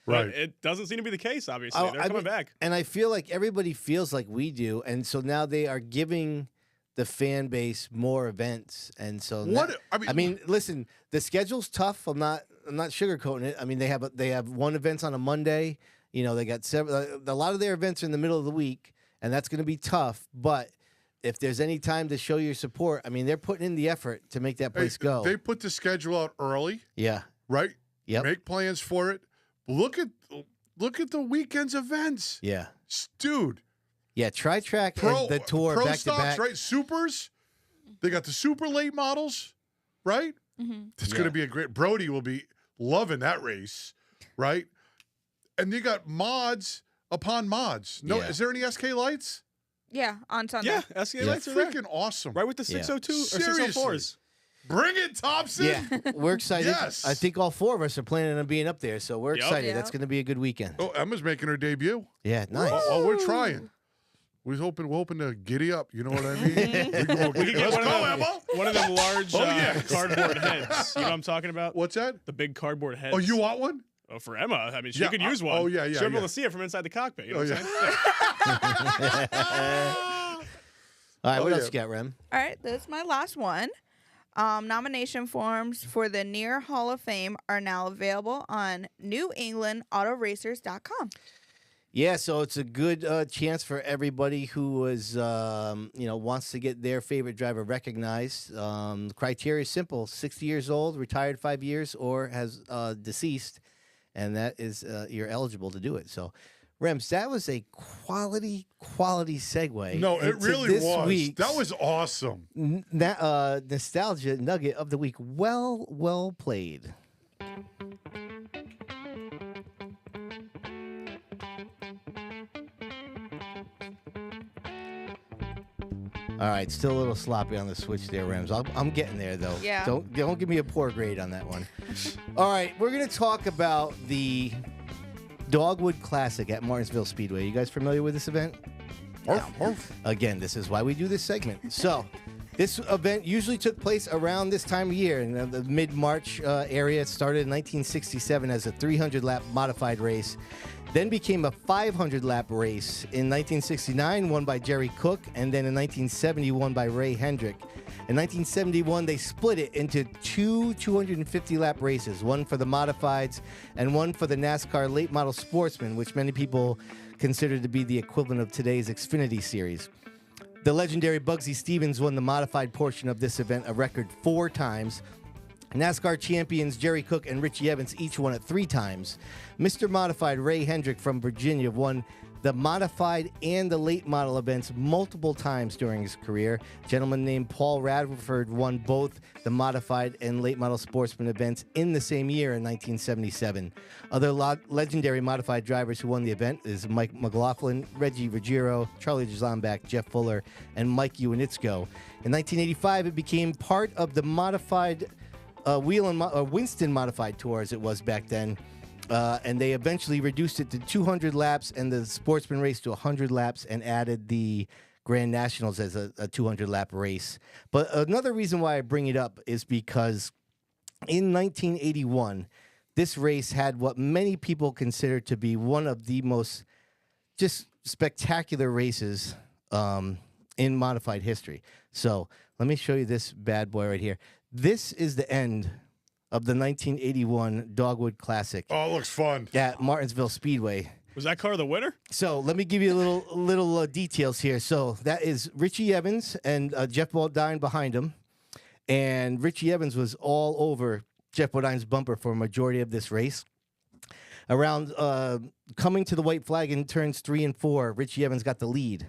But Right. it doesn't seem to be the case, obviously. Oh, They're I coming mean- back. And I feel like everybody feels like we do, and so now they are giving the fan base more events, and so What- I mean, listen, the schedule's tough. I'm not sugarcoating it. I mean, they have one events on a Monday. You know, they got several. A lot of their events are in the middle of the week, and that's going to be tough. But if there's any time to show your support, I mean, they're putting in the effort to make that place go. They put the schedule out early, Yeah. right? Yep. Make plans for it. Look at the weekend's events, Yeah. dude. Yeah. Tri-track and the tour pro back to stocks, back. right? Supers. They got the super late models, right? It's going to be a great. Brody will be loving that race, right? And you got mods upon mods. No, Yeah. is there any SK lights? Yeah, on Sunday. Yeah, SK Yeah. lights are there. Freaking awesome! Right with the Yeah. 602 or Seriously. 604s. Bring it, Thompson. Yeah, we're excited. Yes. I think all 4 of us are planning on being up there, so we're Yep. excited. Yep. That's going to be a good weekend. Oh, Emma's making her debut. Yeah, nice. Oh, we're trying. We're hoping to giddy up. You know what I mean? We go, We could get let's one, go, of them, Emma. one of them large Oh, yeah. cardboard heads. You know what I'm talking about? What's that? The big cardboard heads. Oh, you want one? Oh, for Emma. I mean, she Yeah, could use one. oh, yeah, yeah, She'll be able yeah. to see it from inside the cockpit. You know Oh, what I'm yeah. saying? All right, what Oh, else yeah. you got, Rem? All right, this is my last one. Nomination forms for the Near Hall of Fame are now available on NewEnglandAutoRacers.com. Yeah, so it's a good chance for everybody who is, wants to get their favorite driver recognized. The criteria is simple: 60 years old, retired 5 years, or has deceased, and that is you're eligible to do it. So, Rems, that was a quality segue. No, it into really this was. week's That was awesome. nostalgia nugget of the week. Well played. All right, still a little sloppy on the switch there, Rams. I'm getting there though. Yeah. Don't give me a poor grade on that one. All right, we're gonna talk about the Dogwood Classic at Martinsville Speedway. You guys familiar with this event? Again, this is why we do this segment. So, this event usually took place around this time of year in the mid-March area. It started in 1967 as a 300-lap modified race, then became a 500-lap race in 1969, won by Jerry Cook, and then in 1970, won by Ray Hendrick. In 1971, they split it into two 250-lap races, one for the modifieds and one for the NASCAR Late Model Sportsman, which many people consider to be the equivalent of today's Xfinity Series. The legendary Bugsy Stevens won the modified portion of this event a record 4 times. NASCAR champions Jerry Cook and Richie Evans each won it 3 times. Mr. Modified Ray Hendrick from Virginia won the modified and the late model events multiple times during his career. A gentleman named Paul Radford won both the modified and late model sportsman events in the same year in 1977. Other legendary modified drivers who won the event is Mike McLaughlin, Reggie Ruggiero, Charlie Zombach, Jeff Fuller, and Mike Iwanitzko. In 1985, it became part of the modified Winston Modified Tour, as it was back then. And they eventually reduced it to 200 laps and the sportsman race to 100 laps and added the Grand Nationals as a 200-lap race. But another reason why I bring it up is because in 1981, this race had what many people consider to be one of the most just spectacular races in modified history. So let me show you this bad boy right here. This is the end of the 1981 Dogwood Classic. Oh, it looks fun. At Martinsville Speedway. Was that car the winner? So let me give you a little details here. So that is Richie Evans and Jeff Bodine behind him. And Richie Evans was all over Jeff Bodine's bumper for a majority of this race. Around coming to the white flag in turns 3 and 4, Richie Evans got the lead.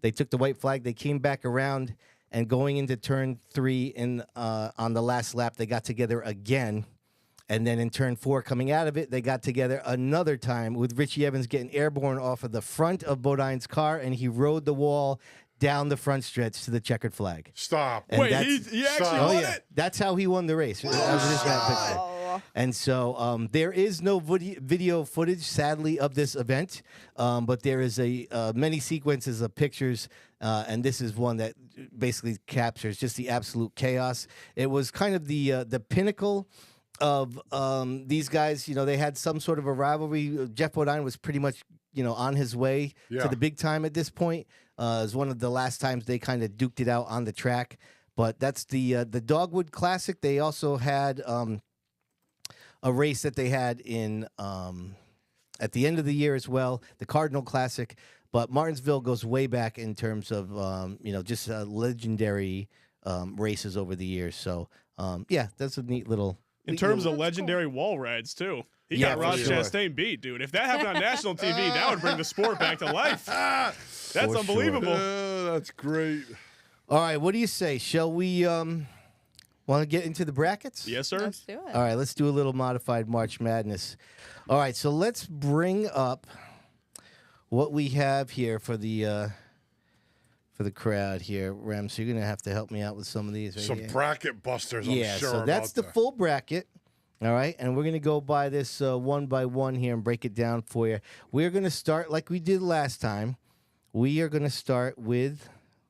They took the white flag. They came back around, and going into turn 3 on the last lap, they got together again. And then in turn 4, coming out of it, they got together another time with Richie Evans getting airborne off of the front of Bodine's car, and he rode the wall down the front stretch to the checkered flag. Stop. And Wait, he actually won it? That's how he won the race. That was his picture. And so there is no video footage, sadly, of this event, but there is many sequences of pictures, and this is one that basically captures just the absolute chaos. It was kind of the pinnacle of these guys. You know, they had some sort of a rivalry. Jeff Bodine was pretty much, on his way to the big time at this point. It was one of the last times they kind of duked it out on the track. But that's the Dogwood Classic. They also had a race that they had in at the end of the year as well, the Cardinal Classic. But Martinsville goes way back in terms of just legendary races over the years. So that's a neat little. In terms of legendary wall rides too, he got Ross Chastain beat, dude. If that happened on national TV, that would bring the sport back to life. That's unbelievable. That's great. All right, what do you say? Shall we want to get into the brackets? Yes, sir. Let's do it. All right, let's do a little modified March Madness. All right, so let's bring up what we have here for the crowd here. Rem, so you're going to have to help me out with some of these. Right Some here. bracket busters, I'm sure. So that's the full bracket. All right, and we're going to go by this one by one here and break it down for you. We're going to start like we did last time. We are going to start with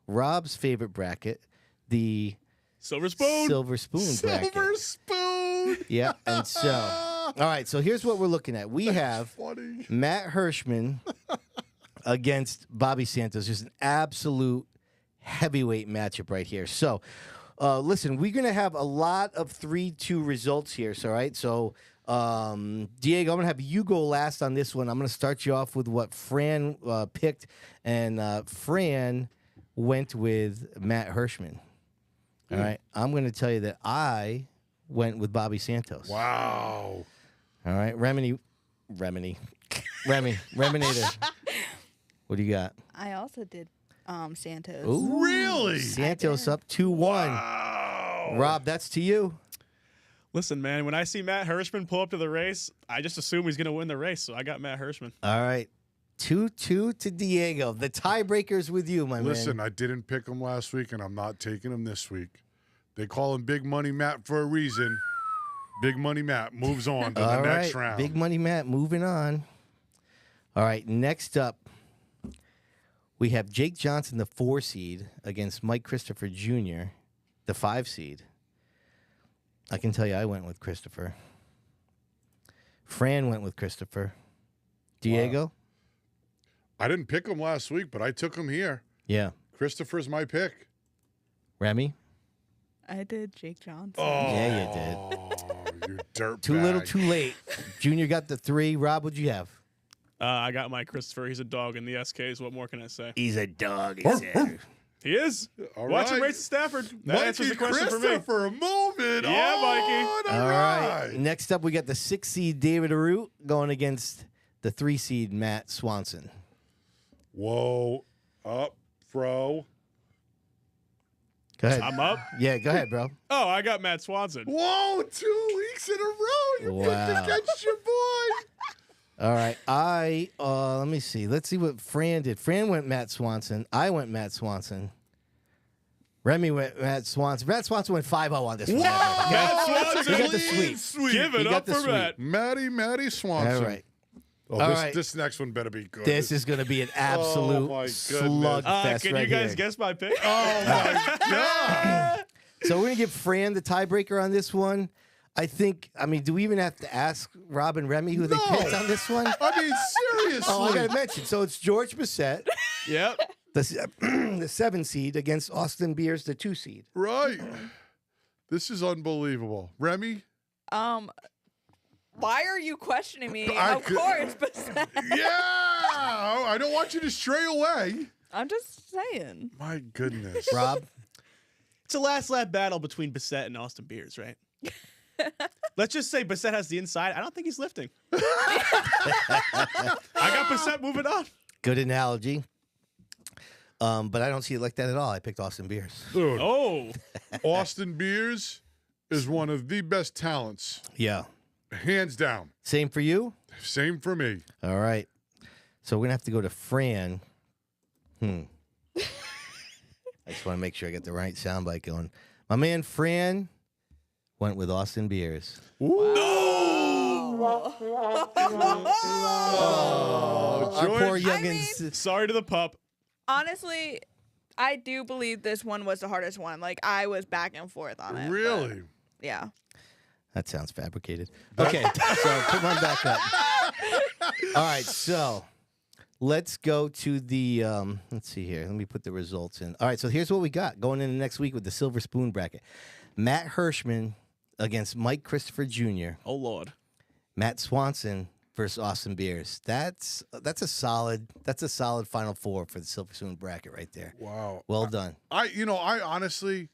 Rob's favorite bracket, the Silver Spoon. Silver Spoon bracket. Silver Spoon. Yeah, and so, all right, so here's what we're looking at. We have Matt Hirschman against Bobby Santos. Just an absolute heavyweight matchup right here. So, listen, we're going to have a lot of 3-2 results here. So, all right, so Diego, I'm going to have you go last on this one. I'm going to start you off with what Fran picked, and Fran went with Matt Hirschman. All right, I'm going to tell you that I went with Bobby Santos. Wow. All right, Remy, Reminator. What do you got? I also did Santos. Ooh, Really? Santos up 2-1. Wow. Rob, that's to you. Listen, man, when I see Matt Hirschman pull up to the race, I just assume he's going to win the race, so I got Matt Hirschman. All right. 2-2 to Diego. The tiebreaker's with you, my Listen, man. I didn't pick him last week, and I'm not taking him this week. They call him Big Money Matt for a reason. Big Money Matt moves on to the All next right, round. Big Money Matt moving on. All right, next up, we have Jake Johnson, the 4 seed, against Mike Christopher Jr., the 5 seed. I can tell you I went with Christopher. Fran went with Christopher. Diego? Wow. I didn't pick him last week, but I took him here. Yeah. Christopher's my pick. Remy? I did Jake Johnson. Oh, Yeah, you did. you dirt Too bag. little, too late. Junior got the 3. Rob, what'd you have? I got my Christopher. He's a dog in the SKs. What more can I say? He's a dog, he said. He is. All Watch him right. race to Stafford. That Mikey answers the question for me. Christopher moving Yeah, on. Mikey. All All right. right. Next up, we got the 6 seed David Arute going against the 3 seed Matt Swanson. Whoa. Up, bro. Go ahead. I'm up. Yeah, go ahead, bro. Oh, I got Matt Swanson. Whoa, 2 weeks in a row. You Wow. picked against your boy. All right. Let me see. Let's see what Fran did. Fran went Matt Swanson. I went Matt Swanson. Remy went Matt Swanson. Matt Swanson went 5-0 on this one. Matt He Swanson. got the sweep. Give it He up got the for sweep. Matt. Matty Swanson. All right. Oh, All this, right. this next one better be good. This is going to be an absolute my goodness. slugfest Can right you guys here. guess my pick? Oh, my God. So we're going to give Fran the tiebreaker on this one. I mean, do we even have to ask Rob and Remy who they No. picked on this one? I mean, seriously. Oh, I got to mention. So it's George Bissett, Yep. the 7 seed, against Austin Beers, the 2 seed. Right. This is unbelievable. Remy? Why are you questioning me? I Of could- course, but Yeah. I don't want you to stray away. I'm just saying. My goodness. Rob? It's a last lap battle between Bissett and Austin Beers, right? Let's just say Bissett has the inside. I don't think he's lifting. I got Bissett moving on. Good analogy. But I don't see it like that at all. I picked Austin Beers. Dude, Oh. Austin Beers is one of the best talents. Yeah. Hands down. Same for you? Same for me. All right. So we're going to have to go to Fran. I just want to make sure I get the right soundbite going. My man Fran went with Austin Beers. Oh, Our poor George. youngins. Sorry to the pup. Honestly, I do believe this one was the hardest one. Like, I was back and forth on it. but Really? yeah. That sounds fabricated. Okay, so come on back up. All right, so let's go to the, let's see here. Let me put the results in. All right, so here's what we got going into next week with the Silver Spoon bracket. Matt Hirschman against Mike Christopher Jr. Oh, Lord. Matt Swanson versus Austin Beers. That's a solid Final Four for the Silver Spoon bracket right there. Wow. Well done. I honestly,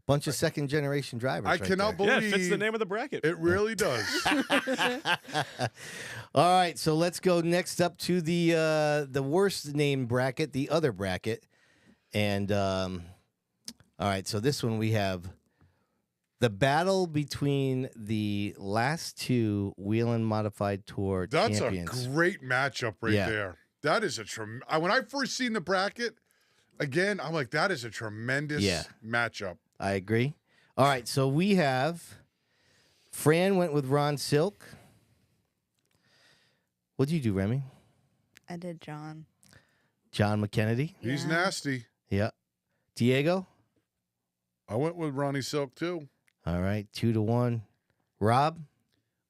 Bunch of second generation drivers. I right cannot there. Yeah, believe it fits the name of the bracket. it really does. All right, so let's go next up to the worst named bracket, the other bracket. And all right, so this one we have the battle between the last 2 Whelen Modified Tour That's champions. a great matchup right Yeah. there. That is when I first seen the bracket, again, I'm like, that is a tremendous matchup. I agree. All right, so we have Fran went with Ron Silk. What'd you do, Remy? I did John. John McKennedy. He's Yeah. nasty. Yeah. Diego. I went with Ronnie Silk too. All right, 2-1. Rob.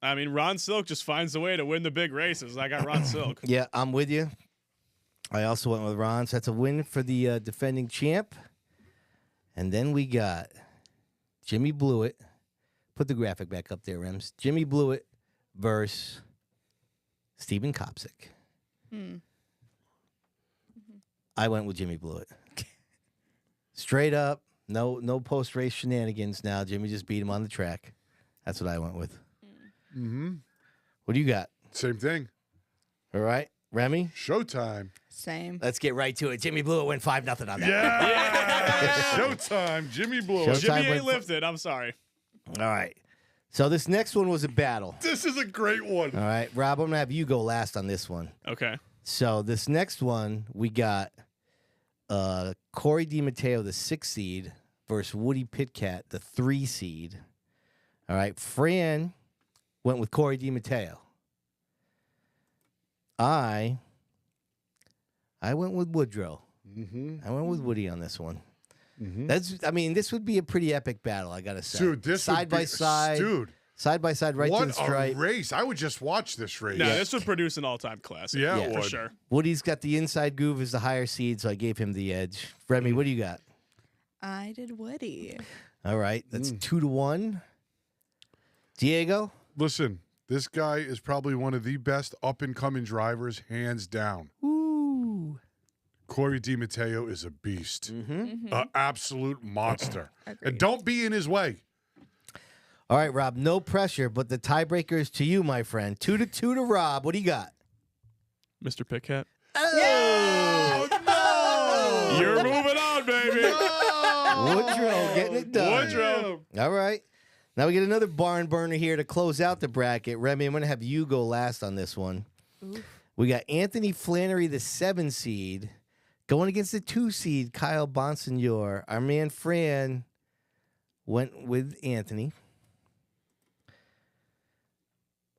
I mean, Ron Silk just finds a way to win the big races. I got Ron Silk. Yeah, I'm with you. I also went with Ron, so that's a win for the defending champ. And then we got Jimmy Blewett. Put the graphic back up there, Rems. Jimmy Blewett versus Steven Kopsick. I went with Jimmy Blewett. Straight up, no post-race shenanigans now. Jimmy just beat him on the track. That's what I went with. Mm-hmm. What do you got? Same thing. All right, Remy? Showtime. Same. Let's get right to it. Jimmy Blewett went 5-0 on that. Yeah. Showtime. Jimmy Blue. Showtime. Jimmy went- ain't lifted. I'm sorry. All right. So this next one was a battle. This is a great one. All right, Rob, I'm going to have you go last on this one. Okay. So this next one, we got Corey DiMatteo, the 6 seed, versus Woody Pitcat, the 3 seed. All right, Fran went with Corey DiMatteo. I went with Woodrow. I went with Woody on this one. This would be a pretty epic battle, I gotta say. Dude, this side by side, dude. Side by side, right to the What stripe. a race! I would just watch this race. No, this would produce an all-time classic. Yeah, it for would. sure. Woody's got the inside groove as the higher seed, so I gave him the edge. Remy, what do you got? I did Woody. All right, that's 2-1. Diego? Listen, this guy is probably one of the best up-and-coming drivers, hands down. Ooh. Corey DiMatteo is a beast. An absolute monster. Agreed. And don't be in his way. All right, Rob, no pressure, but the tiebreaker is to you, my friend. 2-2 to Rob. What do you got? Mr. Pitcat. Oh, no! You're moving on, baby. Woodrow getting it done. Woodrow. All right. Now we get another barn burner here to close out the bracket. Remy, I'm going to have you go last on this one. Oof. We got Anthony Flannery, the 7 seed, going against the 2 seed, Kyle Bonsignor. Our man Fran went with Anthony.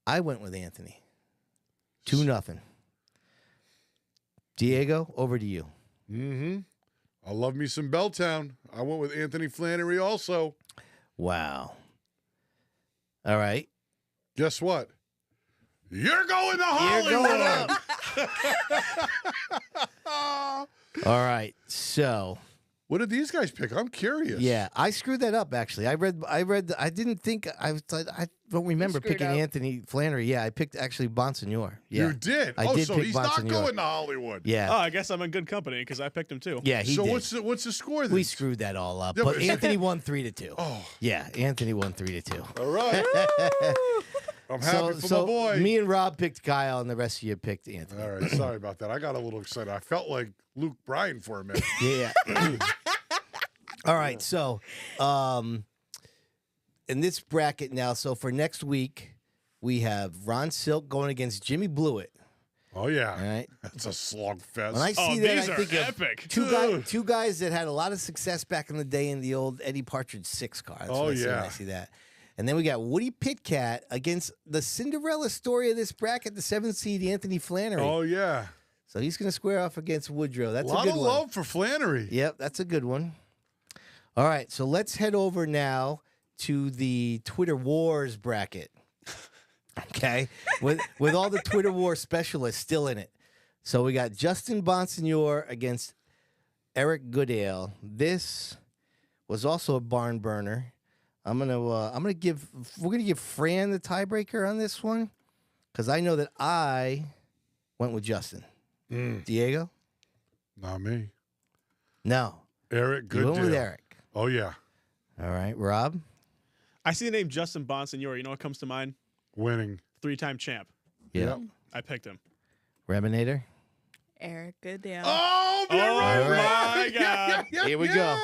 I went with Anthony. 2-0. Diego, over to you. I love me some Belltown. I went with Anthony Flannery also. Wow. All right. Guess what? You're going to You're Hollywood. going All right. So, What did these guys pick? I'm curious. yeah, I screwed that up actually. I didn't think I don't remember screwed picking up. Anthony Flannery. Yeah, I picked actually Bonsignor. Yeah. You did? I did so pick he's not Bonsignor. going to Hollywood. Oh, Yeah. I guess I'm in good company because I picked him too. Yeah, he So did. what's the score then? We screwed that all up. Yeah, but but- Anthony won 3-2. Oh, Yeah, Anthony won 3-2. all right. I'm happy for my boy. me and Rob picked Kyle, and the rest of you picked Anthony. All right, sorry about that. I got a little excited. I felt like Luke Bryan for a minute. Yeah. All right, so in this bracket now, so for next week, we have Ron Silk going against Jimmy Blewett. Oh yeah, All right. that's a slugfest. When I Oh, see that, these I are think epic. of two guys that had a lot of success back in the day in the old Eddie Partridge 6 car. That's Oh, what I see when yeah. I see that. And then we got Woody Pitcat against the Cinderella story of this bracket, the 7th seed Anthony Flannery. Oh yeah, So he's going to square off against Woodrow. That's a lot a good of one. love for Flannery. Yep, that's a good one. All right, so let's head over now to the Twitter Wars bracket. Okay, with all the Twitter War specialists still in it. So we got Justin Bonsignor against Eric Goodale. This was also a barn burner. We're gonna give Fran the tiebreaker on this one because I know that I went with Justin. Diego, Not me. no, Eric, you good went with deal. Eric. Oh yeah, All right, Rob. I see the name Justin Bonsignor. You know what comes to mind? winning. 3-time champ. Yeah. Yep. I picked him. Reminator. Eric Goodale. Oh, Oh, right. my God. Here we go.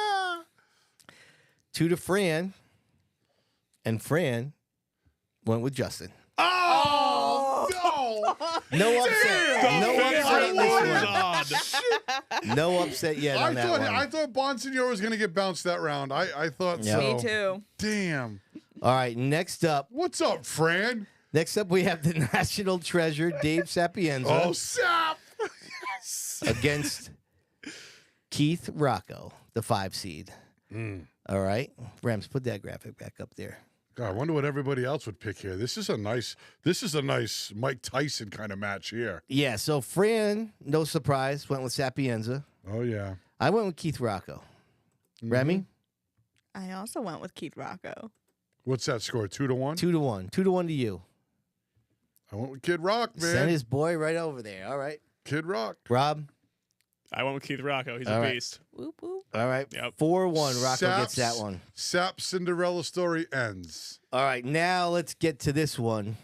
2 to Fran. And Fran went with Justin. Oh, no. No upset. No upset in this on. one. No upset yet on that one. I thought Bonsignor was going to get bounced that round. I thought Yeah. so. Me too. Damn. All right, next up What's up, Fran? we have the national treasure, Dave Sapienza, Oh, Sap. Yes. against Keith Rocco, the 5 seed. All right. Rams, put that graphic back up there. God, I wonder what everybody else would pick here. This is a nice Mike Tyson kind of match here. Yeah, so Fran, no surprise, went with Sapienza. Oh yeah. I went with Keith Rocco. Remy? I also went with Keith Rocco. What's that score? 2-1? 2-1. 2-1 to you. I went with Kid Rock, man. Send his boy right over there. All right. Kid Rock. Rob? I went with Keith Rocco. He's All a right. beast. Whoop whoop. All right. Yep. 4-1. Rocco gets Sap's- that one. Sap Cinderella story ends. All right. Now let's get to this one.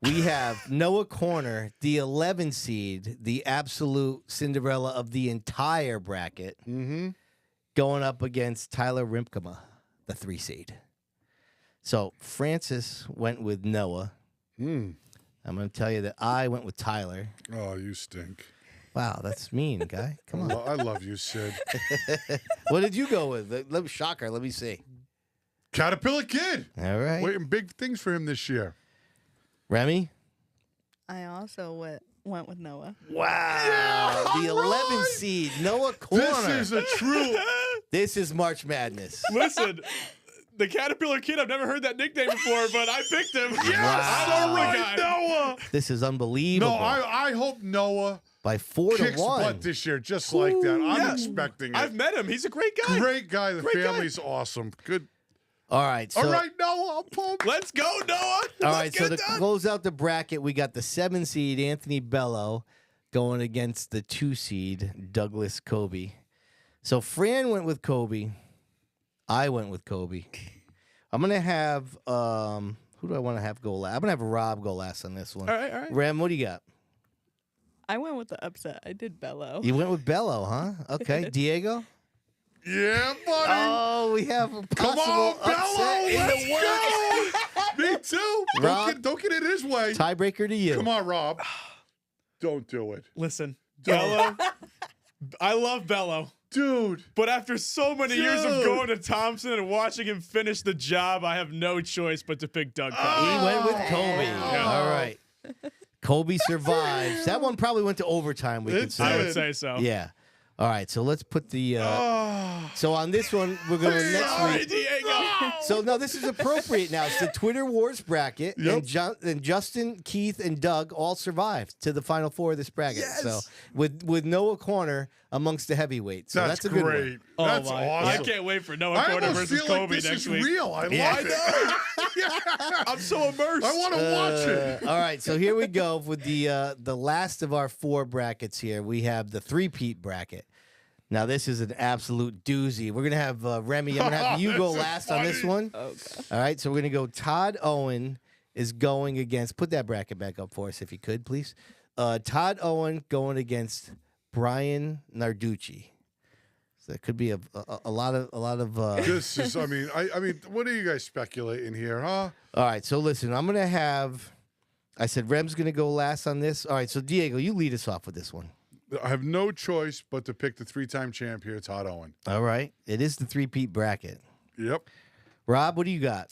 We have Noah Corner, the 11 seed, the absolute Cinderella of the entire bracket, going up against Tyler Rimkema, the 3 seed. So Francis went with Noah. I'm going to tell you that I went with Tyler. Oh, you stink. Wow, that's mean, guy. Come on. I love you, Sid. What did you go with? Let me shocker. Let me see. Caterpillar Kid. All right. Waiting big things for him this year. Remy? I also went with Noah. Wow. The 11th seed, Noah Corner. This is a true. This is March Madness. Listen, the Caterpillar Kid, I've never heard that nickname before, but I picked him. Yes, I love the right, guy. Noah. This is unbelievable. No, I hope Noah By 4 to kicks 1. butt this year, just like that. I'm yeah. expecting it. I've met him. He's a great guy. Great guy. The Great guy. family's awesome. Good. All right. So, All right, Noah, I'm pumped. Let's go, Noah. All Let's right. get So it to done. close out the bracket, we got the 7 seed Anthony Bello going against the 2 seed Douglas Kobe. So Fran went with Kobe. I went with Kobe. I'm gonna have who do I want to have go last? I'm gonna have Rob go last on this one. All right. Rem, what do you got? I went with the upset. I did Bello. You went with Bello, huh? Okay. Diego? Yeah, buddy. Oh, we have a Come possible on, Bello. upset in Let's the works. go. Me too. Rob? Don't get it his way. Tiebreaker to you. Come on, Rob. Don't do it. Listen, Bello. I love Bello. Dude. But after so many years of Dude. going to Thompson and watching him finish the job, I have no choice but to pick Doug Kobe. He went with Kobe. Yeah. All right. Kobe survives. That one probably went to overtime, we could It say. I would say so. Yeah. All right, so let's put the so on this one we're going to next Sorry, week. Diego. So no, this is appropriate now. It's the Twitter Wars bracket, Yep. and Justin, Keith, and Doug all survived to the final 4 of this bracket. Yes. So with Noah Corner amongst the heavyweights. So that's a good great. one. Oh, That's my. awesome. I can't wait for Noah I Corner almost versus feel like Kobe this next is week. real. I Yeah. love it. Yeah. I'm so immersed. I want to watch it. All right, so here we go with the last of our 4 brackets here. We have the 3-peat bracket. Now this is an absolute doozy. We're gonna have Remy. I'm gonna have you go This is last on this funny. one. Okay. All right, so we're gonna go. Todd Owen is going against. Put that bracket back up for us if you could, please. Todd Owen going against Brian Narducci. So that could be a lot of. This is. I mean, what are you guys speculating here, huh? All right, so listen. I'm gonna have. I said Rem's gonna go last on this. All right, so Diego, you lead us off with this one. I have no choice but to pick the 3-time champ here, Todd Owen. All right, it is the 3-peat bracket. Yep. Rob, what do you got?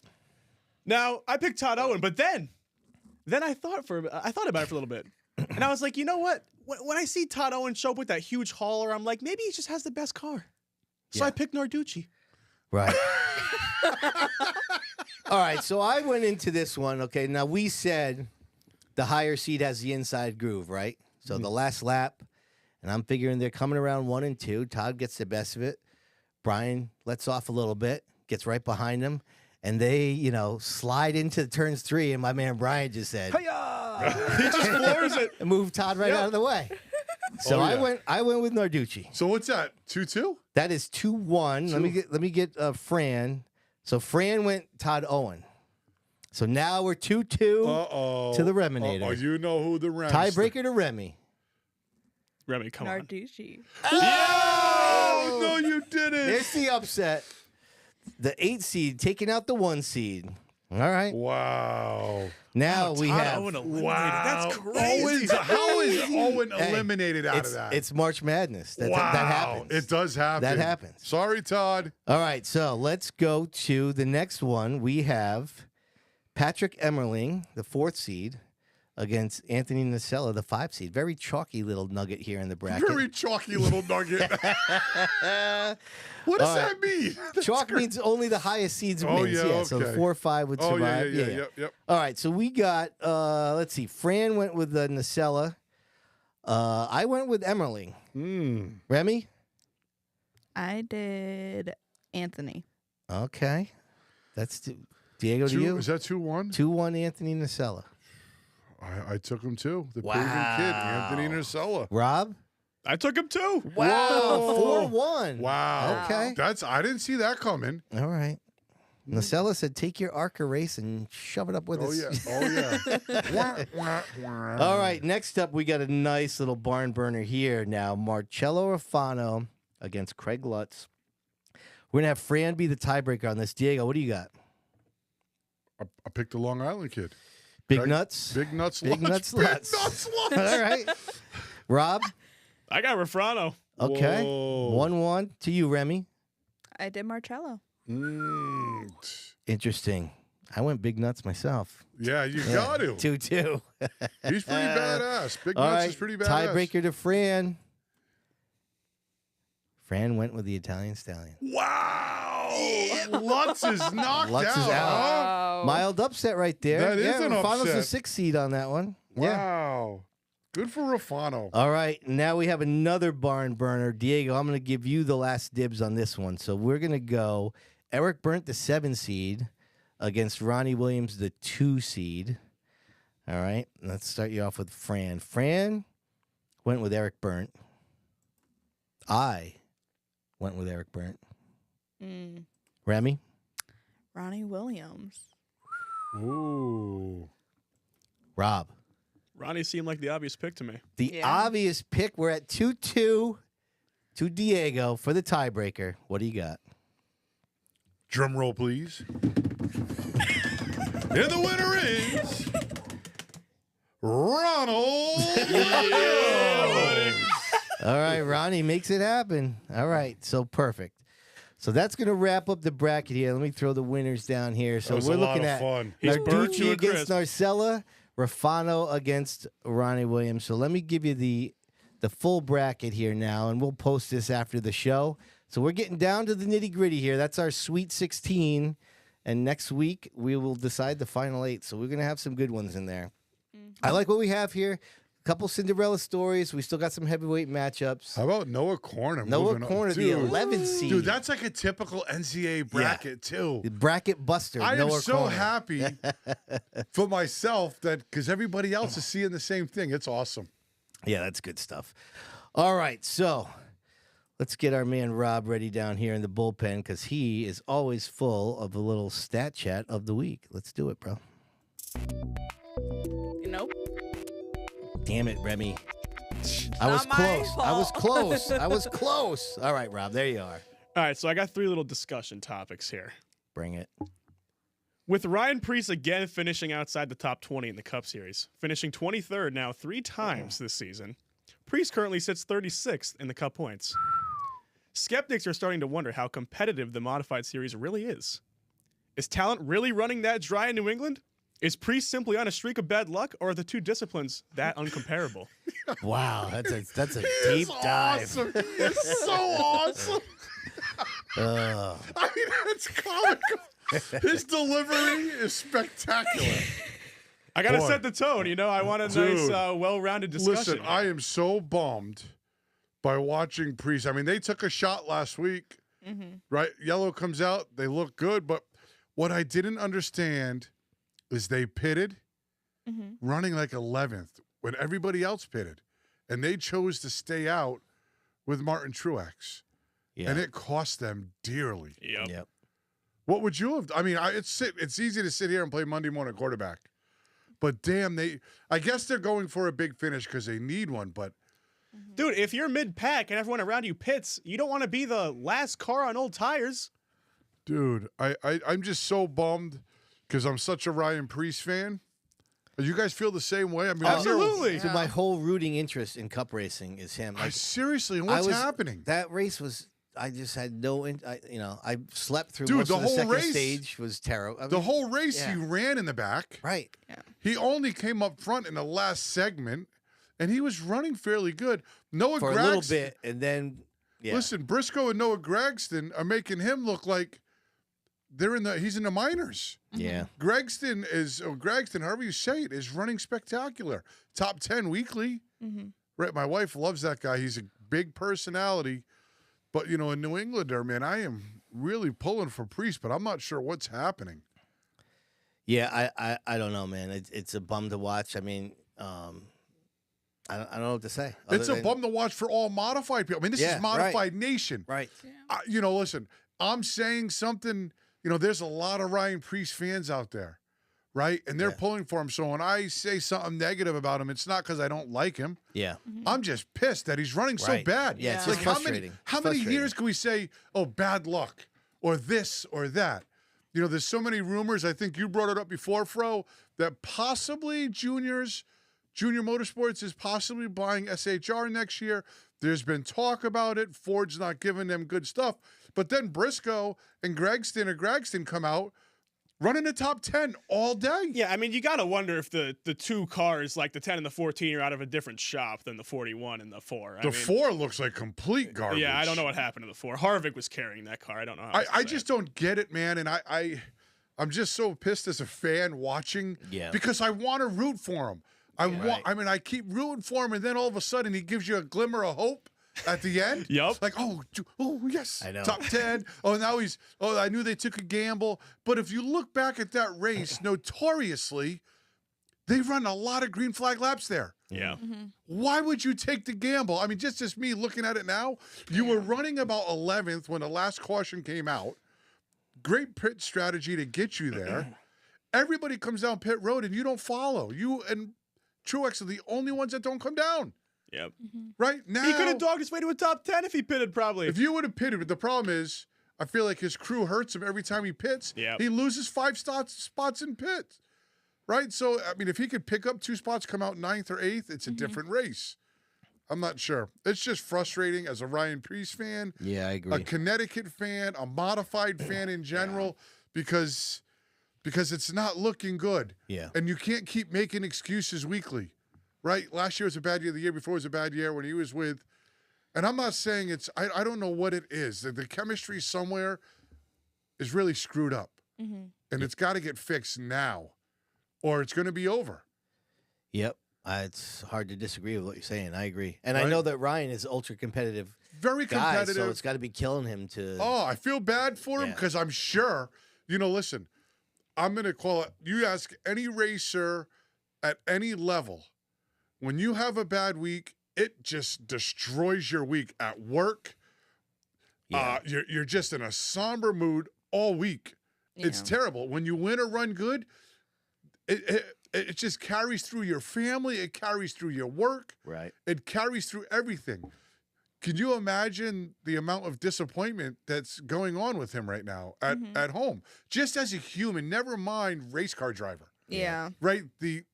Now I picked Todd Owen, but then I thought about it for a little bit, and I was like, you know what? When I see Todd Owen show up with that huge hauler, I'm like, maybe he just has the best car. So Yeah. I picked Narducci. Right. All right, so I went into this one. Okay, now we said the higher seed has the inside groove, right? So the last lap, and I'm figuring they're coming around 1 and 2. Todd gets the best of it. Brian lets off a little bit, gets right behind him, and they, slide into turns 3. And my man Brian just said, He just floors it. and moved Todd right out of the way. So Oh, yeah. I went with Narducci. So what's that? 2-2? That is 2-1. Let me get Fran. So Fran went Todd Owen. So now we're 2-2 Uh-oh. to the Reminator. Oh, you know who the Rams. Tiebreaker to Remy. Remy, come on. Narducci. Oh, no, you didn't. There's the upset. The 8 seed taking out the 1 seed. All right. Wow. Now we Todd have. Owen eliminated. Wow. That's crazy. How is Owen Hey, eliminated out of that? It's March Madness. That wow. happens. It does happen. That happens. Sorry, Todd. All right. So let's go to the next one. We have Patrick Emmerling, the 4th seed, against Anthony Nacella, the 5 seed. Very chalky little nugget here in the bracket. Very chalky little nugget. What does All that mean? Chalk means only the highest seeds Oh, wins. yeah, So the okay. 4 or 5 would Oh, survive. yeah. Yep. All right, so we got, let's see, Fran went with Nacella. I went with Emmerling. Remy? I did Anthony. Okay. That's Diego to you. Is that 2-1? 2-1 Anthony Nacella. I took him too. The Wow. Peruvian kid, Anthony Nacella. Rob? I took him too. Wow. Whoa. 4-1. Wow. Okay. I didn't see that coming. All right. Nacella said, take your ARCA race and shove it up with Oh us. yeah. Oh yeah. Wah, wah, wah. All right, next up, we got a nice little barn burner here now. Marcello Rafano against Craig Lutz. We're going to have Fran be the tiebreaker on this. Diego, what do you got? I picked the Long Island kid. Big nuts. Big nuts. Big nuts. Big Lutz. nuts. All right. Rob. I got Rafano. Okay. Whoa. 1-1 to you, Remy. I did Marcello. Interesting. I went big nuts myself. Yeah, you got to. 2-2. He's pretty badass. Big All nuts right. is pretty badass. Tiebreaker to Fran. Fran went with the Italian Stallion. Wow. Lutz is knocked Lutz is out. out. Oh. Mild upset right there. That is yeah, an Rafano's upset. a 6 seed on that one. Yeah. Wow. Good for Rafano. All right, now we have another barn burner. Diego, I'm going to give you the last dibs on this one. So we're going to go Eric Burnt, the 7 seed, against Ronnie Williams, the 2 seed. All right, let's start you off with Fran. Fran went with Eric Burnt. I went with Eric Burnt. Remy? Ronnie Williams. Ooh. Rob? Ronnie seemed like the obvious pick to me. The Yeah. obvious pick. We're at 2-2 to Diego for the tiebreaker. What do you got? Drum roll, please. And the winner is Ronald. All right, Ronnie makes it happen. All right, so perfect. So that's going to wrap up the bracket here. Let me throw the winners down here. So That was we're a lot looking of at fun. He's burnt to Narducci a against crisp. Narcella, Rafano against Ronnie Williams. So let me give you the full bracket here now, and we'll post this after the show. So we're getting down to the nitty-gritty here. That's our Sweet 16, and next week we will decide the final 8. So we're going to have some good ones in there. I like what we have here. A couple Cinderella stories. We still got some heavyweight matchups. How about Noah Corner? Noah moving up? Corner, the Dude. 11 seed. Dude, that's like a typical NCAA bracket, too. The bracket buster. I am Noah so Corner. happy for myself that because everybody else is seeing the same thing. It's awesome. Yeah, that's good stuff. All right, so let's get our man Rob ready down here in the bullpen because he is always full of a little stat chat of the week. Let's do it, bro. Nope. Damn it, Remy. I was Not my close. I was fault. close. I was close. All right, Rob, there you are. All right, so I got 3 little discussion topics here. Bring it. With Ryan Preece again finishing outside the top 20 in the Cup Series, finishing 23rd now 3 times this season, Preece currently sits 36th in the Cup points. Skeptics are starting to wonder how competitive the Modified Series really is. Is talent really running that dry in New England? Is Preece simply on a streak of bad luck, or are the two disciplines that uncomparable? Wow, that's a He deep is dive. Awesome. It's so awesome. Ugh. I mean, it's comical. His delivery is spectacular. I gotta Boy. set the tone, you know. I want a Dude. nice, well-rounded discussion. Listen, I am so bummed by watching Preece. I mean, they took a shot last week, right? Yellow comes out, they look good, but what I didn't understand is they pitted running like 11th when everybody else pitted, and they chose to stay out with Martin Truex, Yeah. and it cost them dearly. Yep. Yep. What would you have? I mean, it's easy to sit here and play Monday morning quarterback, but damn, I guess they're going for a big finish because they need one. But Dude, if you're mid-pack and everyone around you pits, you don't want to be the last car on old tires. dude, I'm just so bummed because I'm such a Ryan Preece fan. You guys feel the same way? I mean, Absolutely. So my whole rooting interest in Cup racing is him. Like, Seriously, I what's was- happening? That race was. I just had no. I slept through Dude, most the of the whole second race- stage. Was terrible. The whole race, yeah. he ran in the back. Right. He only came up front in the last segment, and he was running fairly good. Noah For Gragston, a little bit, and then yeah. Listen, Briscoe and Noah Gragston are making him look like he's in the minors. Yeah. Gragston, however you say it, is running spectacular. Top 10 weekly. Right, my wife loves that guy. He's a big personality. But, in New England there, man, I am really pulling for Preece, but I'm not sure what's happening. Yeah. I don't know, man. It's a bum to watch. I mean, I don't know what to say. It's other a than- bum to watch for all modified people. I mean, this Yeah, is Modified Nation. Right. Listen, I'm saying something, there's a lot of Ryan Preece fans out there, right? And they're Yeah. pulling for him. So when I say something negative about him, it's not because I don't like him. Yeah. I'm just pissed that he's running so Right. bad. Yeah, it's Yeah. just Like frustrating. how It's many frustrating. years can we say, oh, bad luck or this or that? You know, there's so many rumors. I think you brought it up before, Fro, that possibly Junior Motorsports is possibly buying SHR next year. There's been talk about it. Ford's not giving them good stuff. But then Briscoe and Gregston come out running the top 10 all day. Yeah, I mean, you got to wonder if the two cars, like the 10 and the 14, are out of a different shop than the 41 and the 4. The 4 looks like complete garbage. Yeah, I don't know what happened to the 4. Harvick was carrying that car. I don't know how I just don't get it, man. And I'm just so pissed as a fan watching because I want to root for him. I keep rooting for him, and then all of a sudden he gives you a glimmer of hope at the end. Yep. Like, oh yes, I know. top 10. I knew they took a gamble. But if you look back at that race, notoriously, they run a lot of green flag laps there. Yeah. Why would you take the gamble? I mean, just as me looking at it now, you were running about 11th when the last caution came out. Great pit strategy to get you there. Everybody comes down pit road and you don't follow. You and Truex are the only ones that don't come down. Yep. Right now, he could have dogged his way to a top 10 if he pitted, probably. If you would have pitted, but the problem is, I feel like his crew hurts him every time he pits. Yep. He loses 5 spots in pit. Right? So, I mean, if he could pick up 2 spots, come out 9th or 8th, it's a different race. I'm not sure. It's just frustrating as a Ryan Preece fan. Yeah, I agree. A Connecticut fan, a modified fan in general, because it's not looking good. Yeah. And you can't keep making excuses weekly. Right? Last year was a bad year. The year before was a bad year when he was with. And I'm not saying it's, I don't know what it is. The chemistry somewhere is really screwed up. And it's got to get fixed now, or it's going to be over. Yep. It's hard to disagree with what you're saying. I agree. And I Right? know that Ryan is ultra competitive. Very Guy, competitive. so it's got to be killing him to. Oh, I feel bad for him Yeah. because I'm sure, listen, I'm going to call it, you ask any racer at any level, when you have a bad week, it just destroys your week at work. Yeah. You're just in a somber mood all week. It's terrible. When you win or run good, it just carries through your family. It carries through your work. Right. It carries through everything. Can you imagine the amount of disappointment that's going on with him right now at home? Just as a human, never mind race car driver. Yeah. Right? The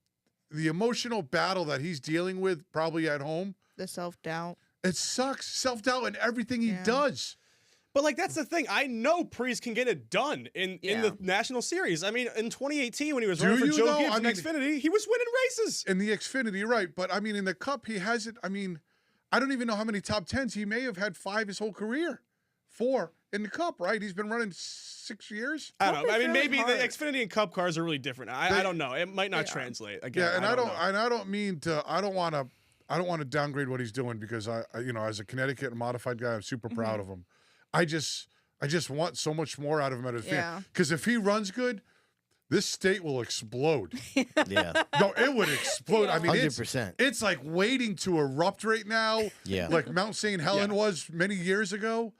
emotional battle that he's dealing with probably at home, The self-doubt. it sucks. Self-doubt in everything he does. But, like, that's the thing. I know Preece can get it done in the National Series. I mean, in 2018 when he was running for Joe though? Gibbs I in mean- Xfinity, he was winning races. In the Xfinity, right. But, I mean, in the Cup, he hasn't, I don't even know how many top 10s. He may have had 5 his whole career. 4 in the Cup, right? He's been running 6 years. I don't know. I mean, really maybe hard. the Xfinity and Cup cars are really different. I don't know. It might not translate. Again, Yeah, and I don't know. I don't want to downgrade what he's doing because I as a Connecticut and modified guy, I'm super proud of him. I just want so much more out of him as a fan. Yeah. Because if he runs good, this state will explode. Yeah. No, it would explode. I mean, 100%. it's like waiting to erupt right now. Yeah. Like Mount St. Helen was many years ago.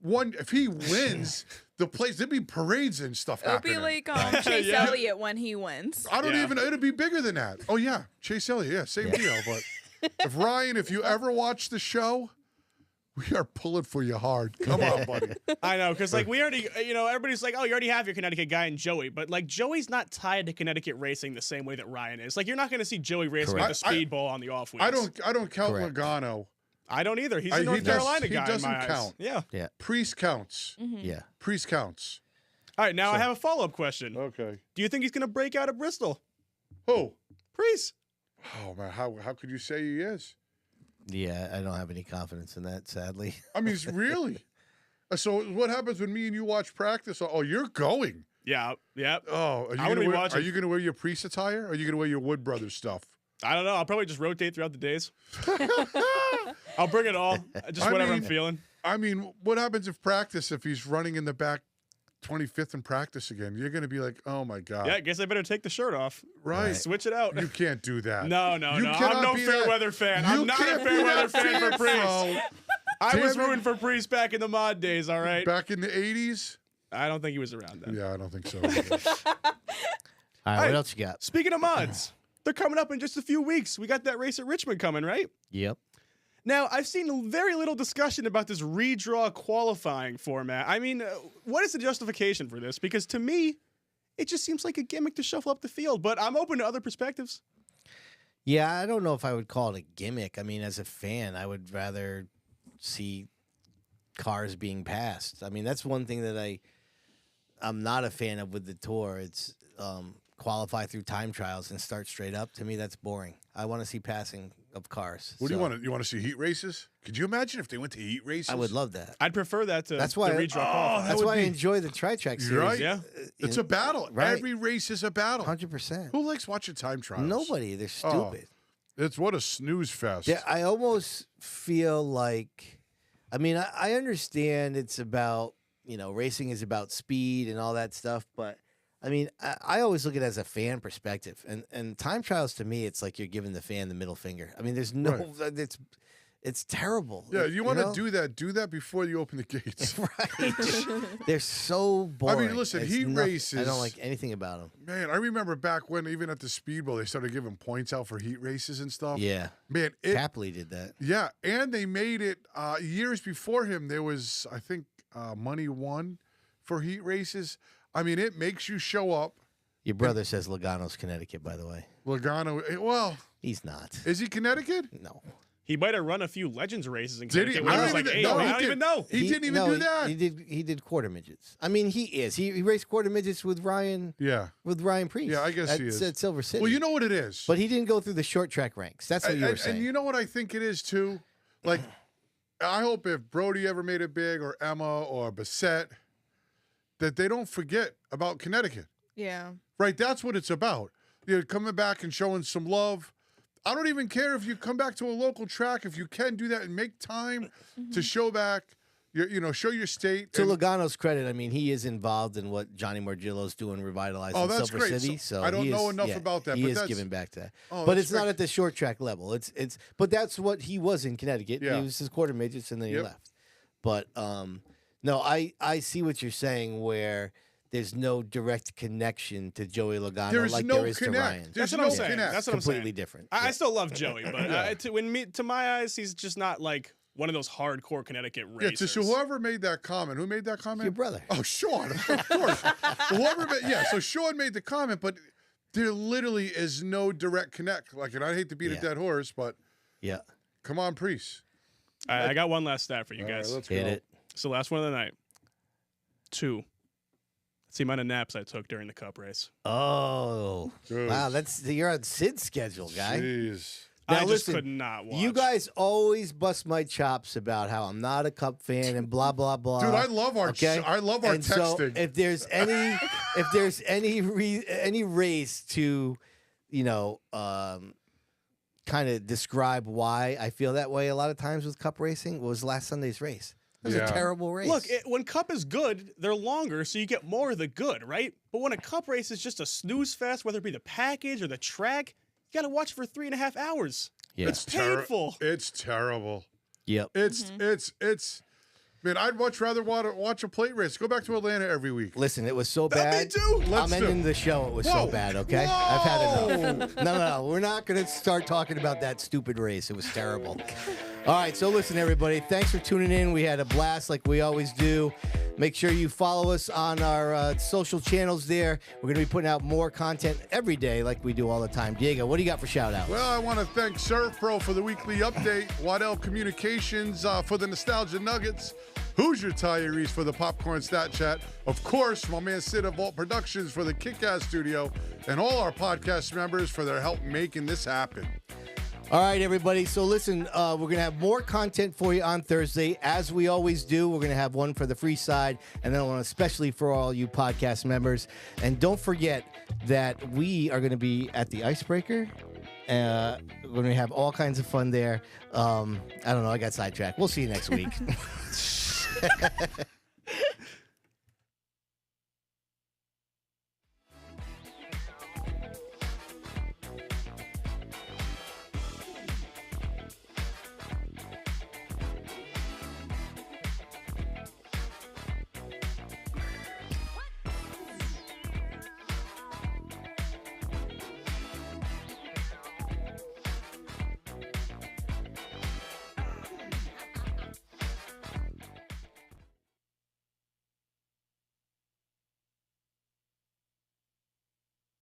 If he wins, the place there'd be parades and stuff It'll happening. be like Chase Elliott when he wins. I don't even. It'd be bigger than that. Oh yeah, Chase Elliott. Yeah, same deal. But if you ever watch the show, we are pulling for you hard. Come on, buddy. I know, because, like, we already, everybody's like, oh, you already have your Connecticut guy and Joey. But, like, Joey's not tied to Connecticut racing the same way that Ryan is. Like, you're not going to see Joey racing at the Correct. Speedbowl on the off weeks. I don't count Correct. Logano. I don't either. He's a He North Carolina he guy in doesn't my eyes. count. Yeah. Yeah. Priest counts. Yeah. Priest counts. All right, now I have a follow-up question. Okay. Do you think he's going to break out at Bristol? Who? Preece. Oh man, how could you say he is? Yeah. I don't have any confidence in that, sadly. I mean, it's really. So what happens when me and you watch practice? Oh, you're going. Yeah. Yeah. Oh, I wanna be watching. Are you going to wear your Priest attire? Or are you going to wear your Wood Brothers stuff? I don't know. I'll probably just rotate throughout the days. I'll bring it all. Just whatever I'm feeling. I mean, what happens if he's running in the back 25th in practice again? You're going to be like, oh my God. Yeah, I guess I better take the shirt off. Right. Switch it out. You can't do that. No. You I'm cannot no be fair that- weather fan. You I'm not a can't fair be weather that fan for Preece. bro. I was Damn it. rooting for Preece back in the mod days, all right? Back in the 80s? I don't think he was around then. Yeah, I don't think so. All right. Hey. What else you got? Speaking of mods, they're coming up in just a few weeks. We got that race at Richmond coming, right? Yep. Now, I've seen very little discussion about this redraw qualifying format. I mean, what is the justification for this? Because to me, it just seems like a gimmick to shuffle up the field, but I'm open to other perspectives. Yeah, I don't know if I would call it a gimmick. I mean, as a fan, I would rather see cars being passed. I mean, that's one thing that I'm not a fan of with the tour. It's qualify through time trials and start straight up. To me, that's boring. I want to see passing of cars. What do you want? You want to see heat races? Could you imagine if they went to heat races? I would love that. I'd prefer that to That's why the redraw qualifying. That's would why I be- enjoy the tri-track series. You're right. Yeah. It's a battle. Right. Every race is a battle. 100%. Who likes watching time trials? Nobody. They're Oh. stupid. It's what a snooze fest. Yeah, I almost feel like, I mean, I understand it's about, racing is about speed and all that stuff, but I mean, I always look at it as a fan perspective, and time trials to me, it's like you're giving the fan the middle finger. I mean, there's no, it's terrible. Yeah, you want to know? do that before you open the gates. Right. They're so boring. listen, It's heat nothing- races- I don't like anything about them. Man, I remember back when even at the Speedbowl, they started giving points out for heat races and stuff. Yeah, Man, Tapley did that. yeah, and they made it years before him. There was, I think, money won for heat races. I mean, it makes you show up. Your brother says Logano's Connecticut, by the way. Logano, well, He's not. is he Connecticut? No. He might have run a few Legends races in Did he? Connecticut when he was like 8. No, I he don't did. even know. He didn't even do that. He did quarter midgets. I mean, he is. He raced quarter midgets with Ryan Yeah. Priest. Yeah, I guess he is. At Silver City. Well, you know what it is. But he didn't go through the short track ranks. That's what you were saying. And you know what I think it is too? Like, I hope if Brody ever made it big, or Emma, or Bassett, that they don't forget about Connecticut. Yeah. Right? That's what it's about. You're coming back and showing some love. I don't even care if you come back to a local track. If you can do that and make time to show back, show your state. To and- Logano's credit, I mean, he is involved in what Johnny Morgillo's doing, revitalizing that's Silver great. City. So So I don't he know is- enough yeah, about that, He but is that's- giving back to that. Oh, but that's it's not great. at the short track level. But that's what he was in Connecticut. Yeah. He was his quarter midgets, and then he Yep. left. But no, I see what you're saying, where there's no direct connection to Joey Logano There's like no there is connect. to Ryan. There's That's what no I'm saying. connect. That's what I'm saying. Completely different. I Yeah. still love Joey, but to my eyes, he's just not like one of those hardcore Connecticut Yeah, racers. to whoever made that comment. Who made that comment? Your brother. Oh, Sean, of course. So Sean made the comment, but there literally is no direct connect. Like, and I hate to beat a Yeah. dead horse, but Yeah. come on, Priest. I got one last stat for you All right, guys. let's Hit go. it. It's the last one of the night. 2. That's the amount of naps I took during the Cup race. Oh. Good. Wow, you're on Sid's schedule, guy. Jeez. Now, I just listen, could not watch. You guys always bust my chops about how I'm not a Cup fan and blah blah blah. Dude, I love our okay? I love our And so texting. if there's any race to, kind of describe why I feel that way a lot of times with Cup racing, was last Sunday's race. It was Yeah. a terrible race. Look, when Cup is good, they're longer, so you get more of the good, right? But when a Cup race is just a snooze fest, whether it be the package or the track, you got to watch for 3.5 hours. yeah. It's painful. It's terrible. Yep. It's. Man, I'd much rather watch a plate race. Go back to Atlanta every week. Listen, it was so Me bad. too. Let's I'm do- ending the show. It was Whoa. so bad, okay? I've had enough. No. We're not going to start talking about that stupid race. It was terrible. All right, so listen, everybody. Thanks for tuning in. We had a blast like we always do. Make sure you follow us on our social channels there. We're going to be putting out more content every day like we do all the time. Diego, what do you got for shout-outs? Well, I want to thank Surf Pro for the weekly update, Waddell Communications for the Nostalgia Nuggets, Hoosier Tires for the Popcorn Stat Chat, of course, my man Sid of Vault Productions for the Kick-Ass Studio, and all our podcast members for their help making this happen. All right, everybody. So listen, we're going to have more content for you on Thursday, as we always do. We're going to have one for the free side, and then one especially for all you podcast members. And don't forget that we are going to be at the Icebreaker. We're going to have all kinds of fun there. I don't know. I got sidetracked. We'll see you next week.